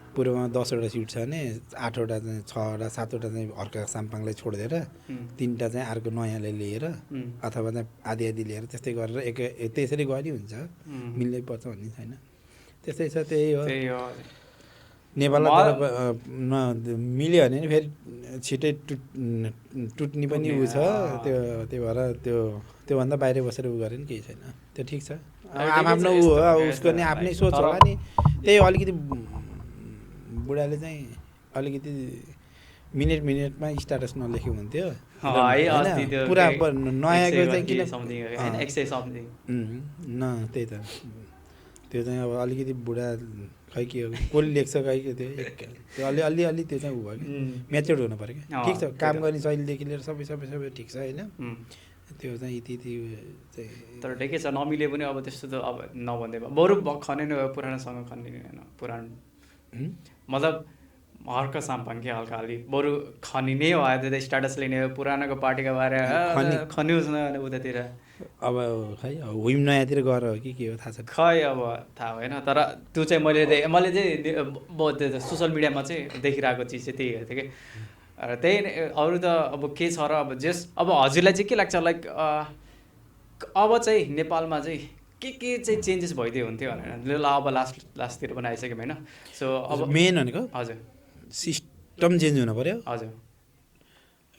पूर्वमा 10वटा सिट छ भने 8वटा चाहिँ 6वटा 7वटा चाहिँ अर्का साम्पाङलाई छोडिदिएर 3टा चाहिँ अर्को नयाँले लिएर अथवा चाहिँ आधी लिएर त्यस्तै गरेर त्यसरी गरी हुन्छ मिल्नै पर्छ भन्ने छैन त्यस्तै छ त्यही हो नेपालमा मिल्यो भने नि फेरि छिटै टुट्ने पनि ऊ छ त्यो भएर त्योभन्दा बाहिर बसेर ऊ गरे नि केही छैन त्यो ठिक छ आफ्नो ऊ हो उसको नि आफ्नै सोच होला नि त्यही अलिकति बुढाले चाहिँ अलिकति मिनेटमा स्ट्याटस नलेखेको हुन्थ्यो पुरा नयाँको चाहिँ किन
न
त्यही त त्यो चाहिँ अब अलिकति बुढा खै के हो कसले लेख्छ खै के त्यो अलि त्यो चाहिँ उ भयो कि म्याच्योर्ड हुनु पऱ्यो क्या ठिक छ काम गर्ने शैलीदेखि लिएर सबै ठिक छ होइन त्यो चाहिँ यति चाहिँ
तर ठिकै छ नमिले पनि अब त्यस्तो त अब नभन्दै भयो बरु खनेन पुरानोसँग खनिने होइन पुरानो मतलब हर्क साम्पाङ के हल्का अलि बरु खनिने हो त्यो त स्ट्याटस लिने पुरानोको पार्टीको बारे खन्योस् न उतातिर
अब खै हुइम नयाँतिर गएर हो कि के हो थाहा छ
खै अब थाहा भएन तर त्यो चाहिँ मैले चाहिँ सोसियल मिडियामा चाहिँ देखिरहेको चिज चाहिँ त्यही हेर्थेँ कि त्यही अरू त अब के छ र अब अब हजुरलाई चाहिँ के लाग्छ लाइक अब चाहिँ नेपालमा चाहिँ के चाहिँ चेन्जेस भइदियो हुन्थ्यो भनेर ल अब लास्टतिर पनि आइसक्यौँ होइन सो अब
मेन भनेको
हजुर
सिस्टम चेन्ज हुनु पऱ्यो
हजुर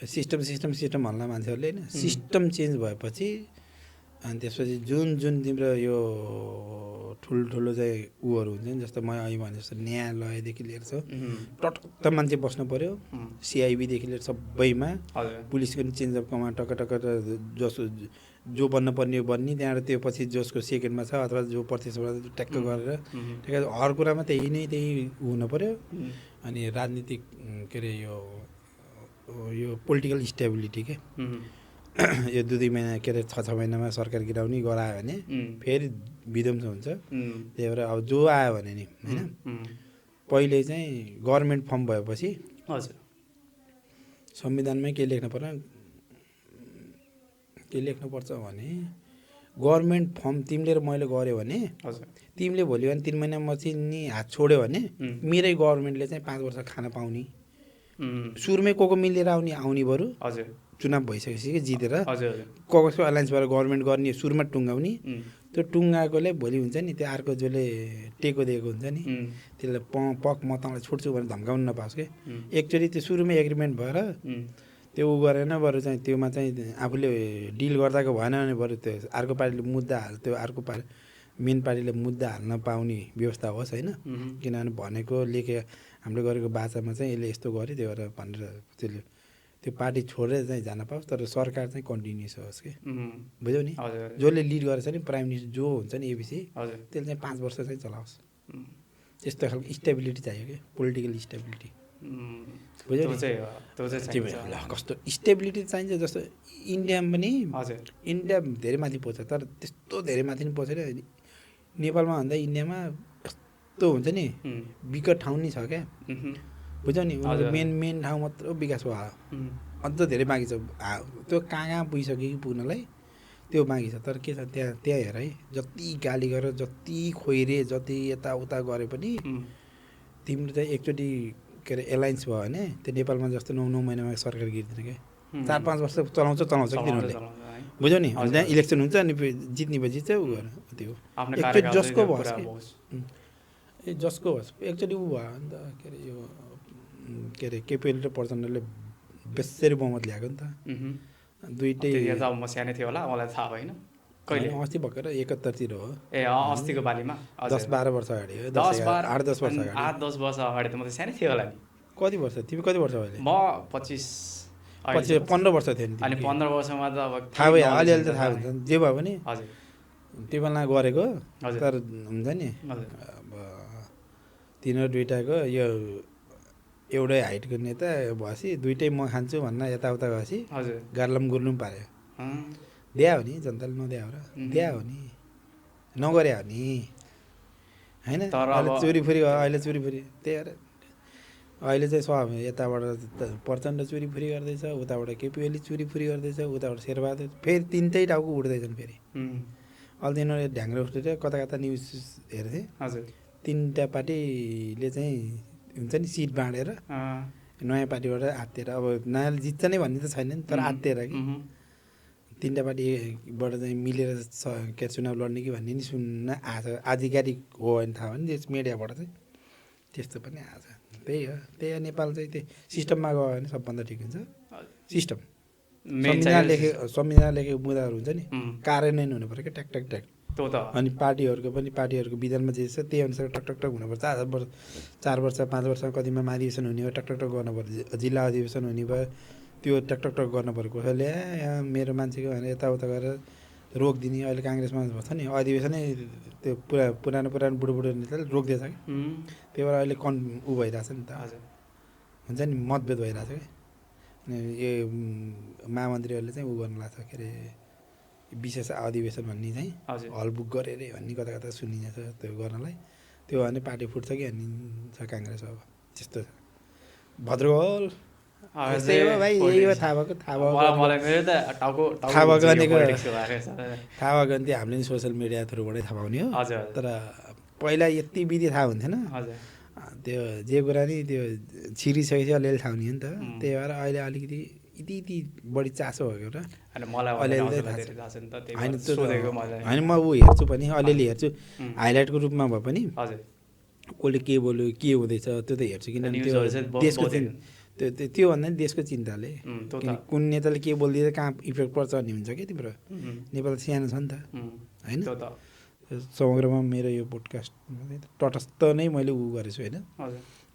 सिस्टम भन्ला मान्छेहरूले होइन सिस्टम चेन्ज भएपछि अनि त्यसपछि जुन तिम्रो यो ठुल्ठुलो चाहिँ उहरू हुन्छ नि जस्तो म अहिले भने जस्तो न्यायालयदेखि लिएर छ टक्क मान्छे बस्नु पऱ्यो सिआइबीदेखि लिएर सबैमा पुलिसको पनि चेन्ज अफ कमान्ड टक्क जो बन्न पर्ने बन्ने त्यहाँबाट त्यो पछि जसको सेकेन्डमा छ अथवा जो प्रतिस्पर्धा ट्याक्क गरेर ठ्याक्क हर कुरामा त्यही हुनु पऱ्यो अनि राजनीतिक के अरे यो पोलिटिकल स्टेबिलिटी के यो 2 महिना के अरे 6 महिनामा सरकार गिराउने गरायो भने फेरि विध्वंस हुन्छ त्यही भएर अब जो आयो भने नि होइन पहिले चाहिँ गभर्मेन्ट फर्म भएपछि
हजुर
संविधानमै के लेख्नुपर्छ भने गभर्मेन्ट फर्म तिमीले र मैले गऱ्यो भने तिमीले भोलि भने 3 महिनापछि नि हात छोड्यो भने मेरै गभर्मेन्टले चाहिँ 5 वर्ष खान पाउने सुरुमै को मिलेर आउने बरु
हजुर
चुनाव भइसकेपछि कि जितेर कसको अलायन्सबाट गभर्मेन्ट गर्ने सुरुमा टुङ्गाउने त्यो टुङ्गाएकोले भोलि हुन्छ नि त्यो अर्को जसले टेको दिएको हुन्छ नि त्यसलाई पक म तँलाई छोड्छु भनेर धम्काउनु नपाओस् कि एकचोटि त्यो सुरुमै एग्रिमेन्ट भएर त्यो उ गरेन बरु चाहिँ त्योमा चाहिँ आफूले डिल गर्दाको भएन भने बरु त्यो अर्को पार्टीले मुद्दा त्यो अर्को मेन पार्टीले मुद्दा हाल्न पाउने व्यवस्था होस् होइन किनभने भनेको लेखे हामीले गरेको बाचामा चाहिँ यसले यस्तो गर्यो त्यो भएर भनेर त्यसले त्यो पार्टी छोडेर चाहिँ जान पाओस् तर सरकार चाहिँ कन्टिन्युस होस् कि बुझ्यौ नि जसले लिड गरेछ नि प्राइम मिनिस्टर जो हुन्छ नि एपिसी त्यसले चाहिँ 5 वर्ष चाहिँ चलाओस् त्यस्तो खालको स्टेबिलिटी चाहियो कि पोलिटिकल स्टेबिलिटी बुझ्यौ नि कस्तो स्टेबिलिटी चाहिन्छ जस्तो इन्डियामा पनि इन्डिया धेरै माथि पुग्छ तर त्यस्तो धेरै माथि पनि पुगेन नेपालमा भन्दा इन्डियामा कस्तो हुन्छ नि विकट ठाउँ नि छ क्या बुझ्यौ नि मेन ठाउँ मात्र विकास भयो अझ धेरै बाँकी छ त्यो कहाँ पुगिसक्यो कि पुग्नलाई त्यो बाँकी छ तर के छ त्यहाँ हेर है जति गाली गरेर जति खोइरे जति यताउता गरे पनि तिम्रो चाहिँ एकचोटि के अरे एलायन्स भयो भने त्यो नेपालमा जस्तो 9 महिनामा सरकार गिर्दैन क्या 4-5 वर्ष चलाउँछ कि तिनीहरूले बुझ्यौ नि त्यहाँ इलेक्सन हुन्छ अनि जित्ने भए जित्छ उ गरेर त्यो एकचोटि जसको होस् जसको होस् एकचोटि उ भयो नि त के अरे केपिएल र प्रचण्डले बेसरी बहुमत ल्याएको नि त दुइटै
म सानै थियो होला मलाई थाहा भएन कहिले
अस्ति भर्खर 71 हो
अस्तिको बालीमा
10-12 वर्ष अगाडि 8-10 वर्ष अगाडि
8-10 वर्ष अगाडि त म त सानै थियो होला नि
कति वर्ष तिमी कति वर्ष अहिले
म 25
15 वर्ष थियो नि
अनि 15 वर्षमा त अब
थाहा भयो अलिअलि त थाहा हुन्छ जे भयो भने
हजुर
त्यो बेला गरेको तर हुन्छ नि अब तिनीहरू दुइटाको यो एउटै हाइटको नेता भएपछि दुइटै म खान्छु भन्न यताउता गएपछि गार्लम गुर्लुम पार्यो दिया हो नि जनताले नदिया हो र दिया हो नि नगरे हो नि होइन चोरीफुरी भयो अहिले चोरीफुरी त्यही भएर अहिले चाहिँ सब यताबाट प्रचण्ड चोरीफुरी गर्दैछ उताबाट केपिओली चोरीफुरी गर्दैछ उताबाट शेरबहादुर फेरि तिनटै टाउको उठ्दैछन् फेरि अहिले तिनीहरूले ढ्याङ्ग्रो उठेर कता न्युज हेर्थेँ हजुर 3टा पार्टीले चाहिँ हुन्छ नि सिट बाँडेर नयाँ पार्टीबाट आत्तिएर अब नयाँ जित्छ नै भन्ने त छैन नि तर आत्तिएर कि 3टा पार्टीबाट चाहिँ मिलेर के चुनाव लड्ने कि भन्ने नि सुन्न आछ आधिकारिक हो भने थाहा भयो नि त्यस मिडियाबाट चाहिँ त्यस्तो पनि आछ त्यही हो त्यही नेपाल चाहिँ त्यही सिस्टममा गयो भने सबभन्दा ठिक हुन्छ सिस्टम संविधान लेखेको मुद्दाहरू हुन्छ नि कार्यान्वयन हुनु पऱ्यो क्या ट्याक अनि पार्टीहरूको विधानमा जे छ त्यही अनुसार टक हुनुपर्छ 4 वर्ष 5 वर्ष कतिमा महाधिवेशन हुने भयो टक गर्नु पर्यो जिल्ला अधिवेशन हुने भयो त्यो टक गर्नु पऱ्यो कसैले यहाँ मेरो मान्छेको भनेर यताउता गरेर रोकिदिने अहिले काङ्ग्रेसमा छ नि अधिवेशनै त्यो पुरानो बुढो नेताले रोकिदिएछ कि त्यही भएर अहिले ऊ भइरहेछ नि त हुन्छ नि मतभेद भइरहेछ कि अनि यो महामन्त्रीहरूले चाहिँ ऊ गर्नु लाग्छ के अरे विशेष अधिवेशन भन्ने चाहिँ हल बुक गरे अरे भन्ने कता कता सुनिन्छ त्यो गर्नलाई त्यो भने पार्टी फुट्छ कि हानिन्छ काङ्ग्रेस अब त्यस्तो छ भद्रगोल भाइ यही हो थाहा भएको थाहा भएको भने हामीले नि सोसियल मिडिया थ्रुबाटै थाहा पाउने हो तर पहिला यति विधि थाहा हुन्थेन त्यो जे कुरा नि त्यो छिरिसकेपछि अलिअलि थाहा हुने हो नि त त्यही भएर अहिले अलिकति यति बढी चासो भएको र होइन म ऊ हेर्छु पनि अलिअलि हेर्छु हाइलाइटको रूपमा भए पनि कसले के बोल्यो के हुँदैछ त्यो त हेर्छु किनभने त्यो देशको त्योभन्दा नि देशको चिन्ताले कुन नेताले के बोलिदिँदा कहाँ इफेक्ट पर्छ भन्ने हुन्छ क्या तिम्रो नेपाल सानो छ नि त होइन समग्रमा मेरो यो पोडकास्टमा तटस्थ नै मैले ऊ गरेको छु होइन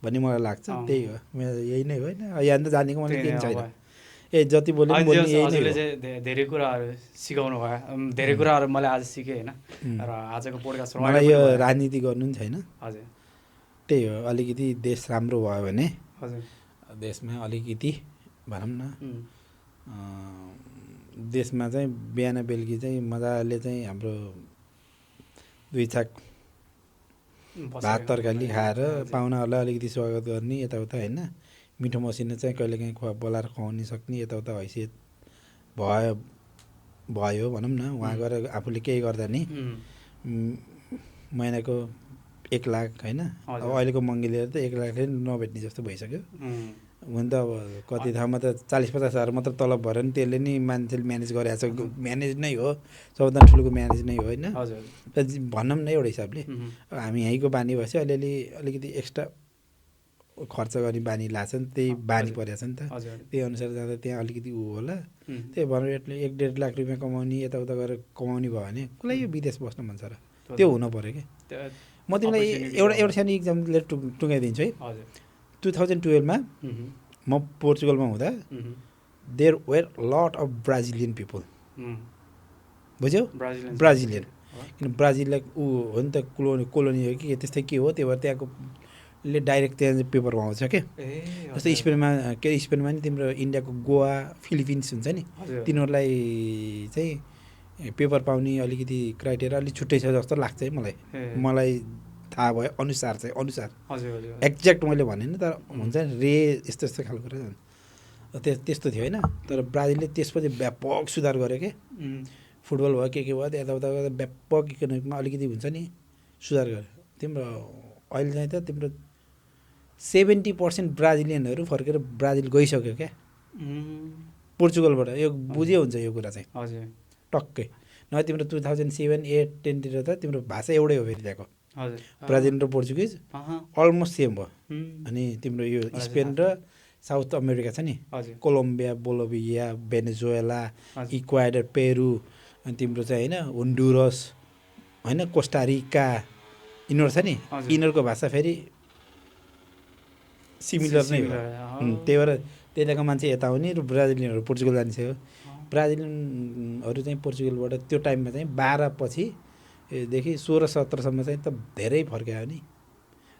भन्ने मलाई लाग्छ त्यही हो मेरो यही नै हो होइन यहाँ त जानेको मलाई केही छैन जति बोल्यो
धेरै कुराहरू सिकाउनु भयो धेरै कुराहरू मैले आज सिकेँ होइन र आजको पोडकास्ट
मलाई यो राजनीति गर्नु नि छैन हजुर त्यही हो अलिकति देश राम्रो भयो भने देशमा अलिकति भनौँ न देशमा चाहिँ बिहान बेलुकी चाहिँ मजाले चाहिँ हाम्रो दुई छाक भात तरकारी खाएर पाहुनाहरूलाई अलिकति स्वागत गर्ने यताउता होइन मिठो मसिनो चाहिँ कहिलेकाहीँ बोलाएर खुवाउन सक्ने यताउता हैसियत भयो भनौँ न उहाँ गएर आफूले केही गर्दा नि महिनाको 1 लाख होइन अब अहिलेको महँगीले त 1 लाखले नभेट्ने जस्तो भइसक्यो हुन त अब कति ठाउँमा त 40-50 हजार मात्र तलब भएर नि त्यसले नि मान्छेले म्यानेज गरिरहेको छ म्यानेज नै हो सबभन्दा ठुलोको म्यानेज नै हो होइन भनौँ न एउटा हिसाबले हामी यहीँको बानी भएपछि अलिकति एक्स्ट्रा खर्च गर्ने बानी लाग्छ नि त्यही बानी परेको छ नि त त्यही अनुसार जाँदा त्यहाँ अलिकति ऊ होला त्यही भनेर 1-1.5 लाख रुपियाँ कमाउने यताउता गरेर कमाउने भयो भने कसलाई यो विदेश बस्न मन छ र त्यो हुनु पऱ्यो कि म तिमीलाई एउटा सानो इक्जाम्पल टुङ्गाइदिन्छु है 2012 मा म पोर्चुगलमा हुँदा there where lot of Brazilian people बुझ्यौ ब्राजिलियन किन ब्राजिललाई ऊ हो नि त कोलोनी हो कि त्यस्तै के हो त्यही भएर त्यहाँकोले डाइरेक्ट त्यहाँ पेपरमा आउँछ क्या जस्तै स्पेनमा नि तिम्रो इन्डियाको गोवा फिलिपिन्स हुन्छ नि तिनीहरूलाई चाहिँ पेपर पाउने अलिकति क्राइटेरिया अलिक छुट्टै छ जस्तो लाग्छ है मलाई थाहा भयो अनुसार एक्ज्याक्ट मैले भनेन तर हुन्छ नि रे यस्तो खालको रहेछ त्यस्तो थियो होइन तर ब्राजिलले त्यसपछि व्यापक सुधार गर्यो क्या फुटबल भयो के भयो यताउता व्यापक इकोनोमिकमा अलिकति हुन्छ नि सुधार गर्यो तिम्रो अहिले चाहिँ त तिम्रो 70% ब्राजिलियनहरू फर्केर ब्राजिल गइसक्यो क्या पोर्चुगलबाट यो बुझ्यो हुन्छ यो कुरा चाहिँ
हजुर
टक्कै न तिम्रो 2007, 8, 10 तिर त तिम्रो भाषा एउटै हो फेरि त्यहाँको ब्राजिल र पोर्चुगिज अलमोस्ट सेम भयो अनि तिम्रो यो स्पेन र साउथ अमेरिका छ नि Colombia Bolivia Venezuela Ecuador Peru अनि तिम्रो चाहिँ होइन होन्डुरस होइन कोस्टारिका यिनीहरू छ नि यिनीहरूको भाषा फेरि सिमिलर नै हो त्यही भएर त्यताको मान्छे यता आउने र ब्राजिलियनहरू पोर्चुगल जान्छ हो ब्राजिलियनहरू चाहिँ पोर्चुगलबाट त्यो टाइममा चाहिँ 12 पछि देखि 16-17 सम्म चाहिँ त धेरै फर्क्यो नि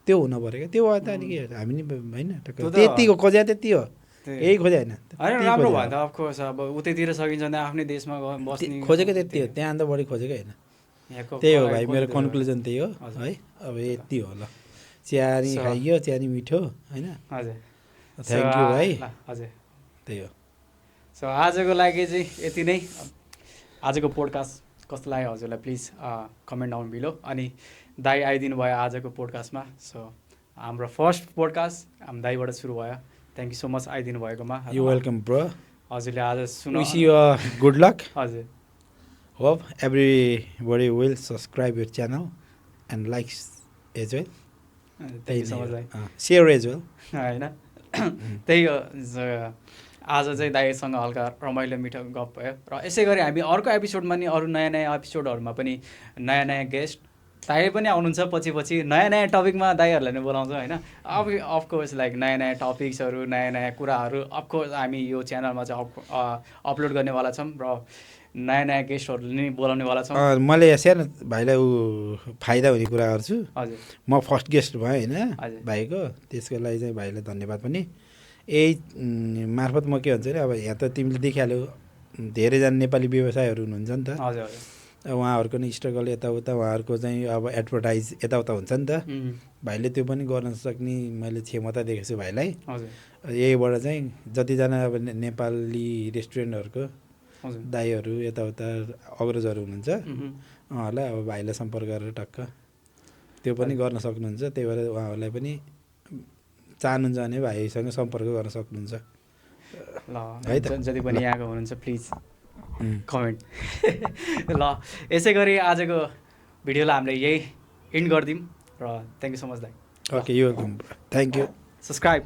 त्यो हुन पऱ्यो क्या त्यो भयो त अनि के हामी नि होइन त्यतिको खोज्या त्यति हो यही खोज्या होइन
राम्रो भयो त अफकोर्स अब उतैतिर सकिन्छ भने आफ्नै देशमा बस्ने
खोजेको त्यति हो त्यहाँ त बढी खोजेको होइन त्यही हो भाइ मेरो कन्क्लुजन त्यही हो है अब यति हो ल चियानी खाइयो चियानी मिठो होइन
हजुर
थ्याङ्क यू भाइ
हजुर
त्यही हो
सो आजको लागि चाहिँ यति नै आजको पोडकास्ट कस्तो लाग्यो हजुरलाई प्लिज कमेन्ट डाउन बिलो अनि दाई आइदिनु भयो आजको पोडकास्टमा सो हाम्रो फर्स्ट पोडकास्ट हाम्रो दाईबाट सुरु भयो थ्याङ्क यू सो मच आइदिनु भएकोमा
यु वेलकम ब्रो
हजुरले आज सुन्नु
विश यु गुड लक
हजुर
hope everybody will subscribe your channel and likes as well share as well
होइन त्यही आज चाहिँ दाइसँग हल्का रमाइलो मिठो गफ भयो र यसै गरी हामी अर्को एपिसोडमा नि अरू नयाँ एपिसोडहरूमा पनि नयाँ गेस्ट दाइ पनि आउनुहुन्छ पछि नयाँ नयाँ टपिकमा दाइहरूलाई नै बोलाउँछौँ होइन। अब अफकोर्स लाइक नयाँ नयाँ टपिक्सहरू नयाँ नयाँ कुराहरू अफकोर्स हामी यो च्यानलमा चाहिँ अपलोड गर्नेवाला छौँ र नयाँ नयाँ गेस्टहरू नै बोलाउनेवाला छौँ।
मैले सानो भाइलाई फाइदा हुने कुरा गर्छु।
हजुर
म फर्स्ट गेस्ट भएँ होइन
हजुर
भाइको, त्यसको लागि चाहिँ भाइलाई धन्यवाद पनि। यही मार्फत म के भन्छु भने अब यहाँ त तिमीले देखिहाल्यौ धेरैजना नेपाली व्यवसायहरू हुनुहुन्छ नि त,
हजुर हजुर
उहाँहरूको नि स्ट्रगल यताउता, उहाँहरूको चाहिँ अब एडभर्टाइज यताउता हुन्छ नि त, भाइले त्यो पनि गर्न सक्ने मैले क्षमता देखेको छु भाइलाई।
हजुर
यहीबाट चाहिँ जतिजना अब नेपाली रेस्टुरेन्टहरूको
हजुर
दाइहरू यताउता अग्रजहरू हुनुहुन्छ उहाँहरूलाई अब भाइलाई सम्पर्क गरेर टक्क त्यो पनि गर्न सक्नुहुन्छ। त्यही भएर उहाँहरूलाई पनि चाहनुहुन्छ भने भाइसँग सम्पर्क गर्न सक्नुहुन्छ
ल
है त।
जति पनि यहाँको हुनुहुन्छ प्लिज कमेन्ट। ल यसै गरी आजको भिडियोलाई हामीले यही इन्ड गरिदिउँ र थ्याङ्क यू सो मच दाइ।
ओके, यो थ्याङ्क यू।
सब्सक्राइब।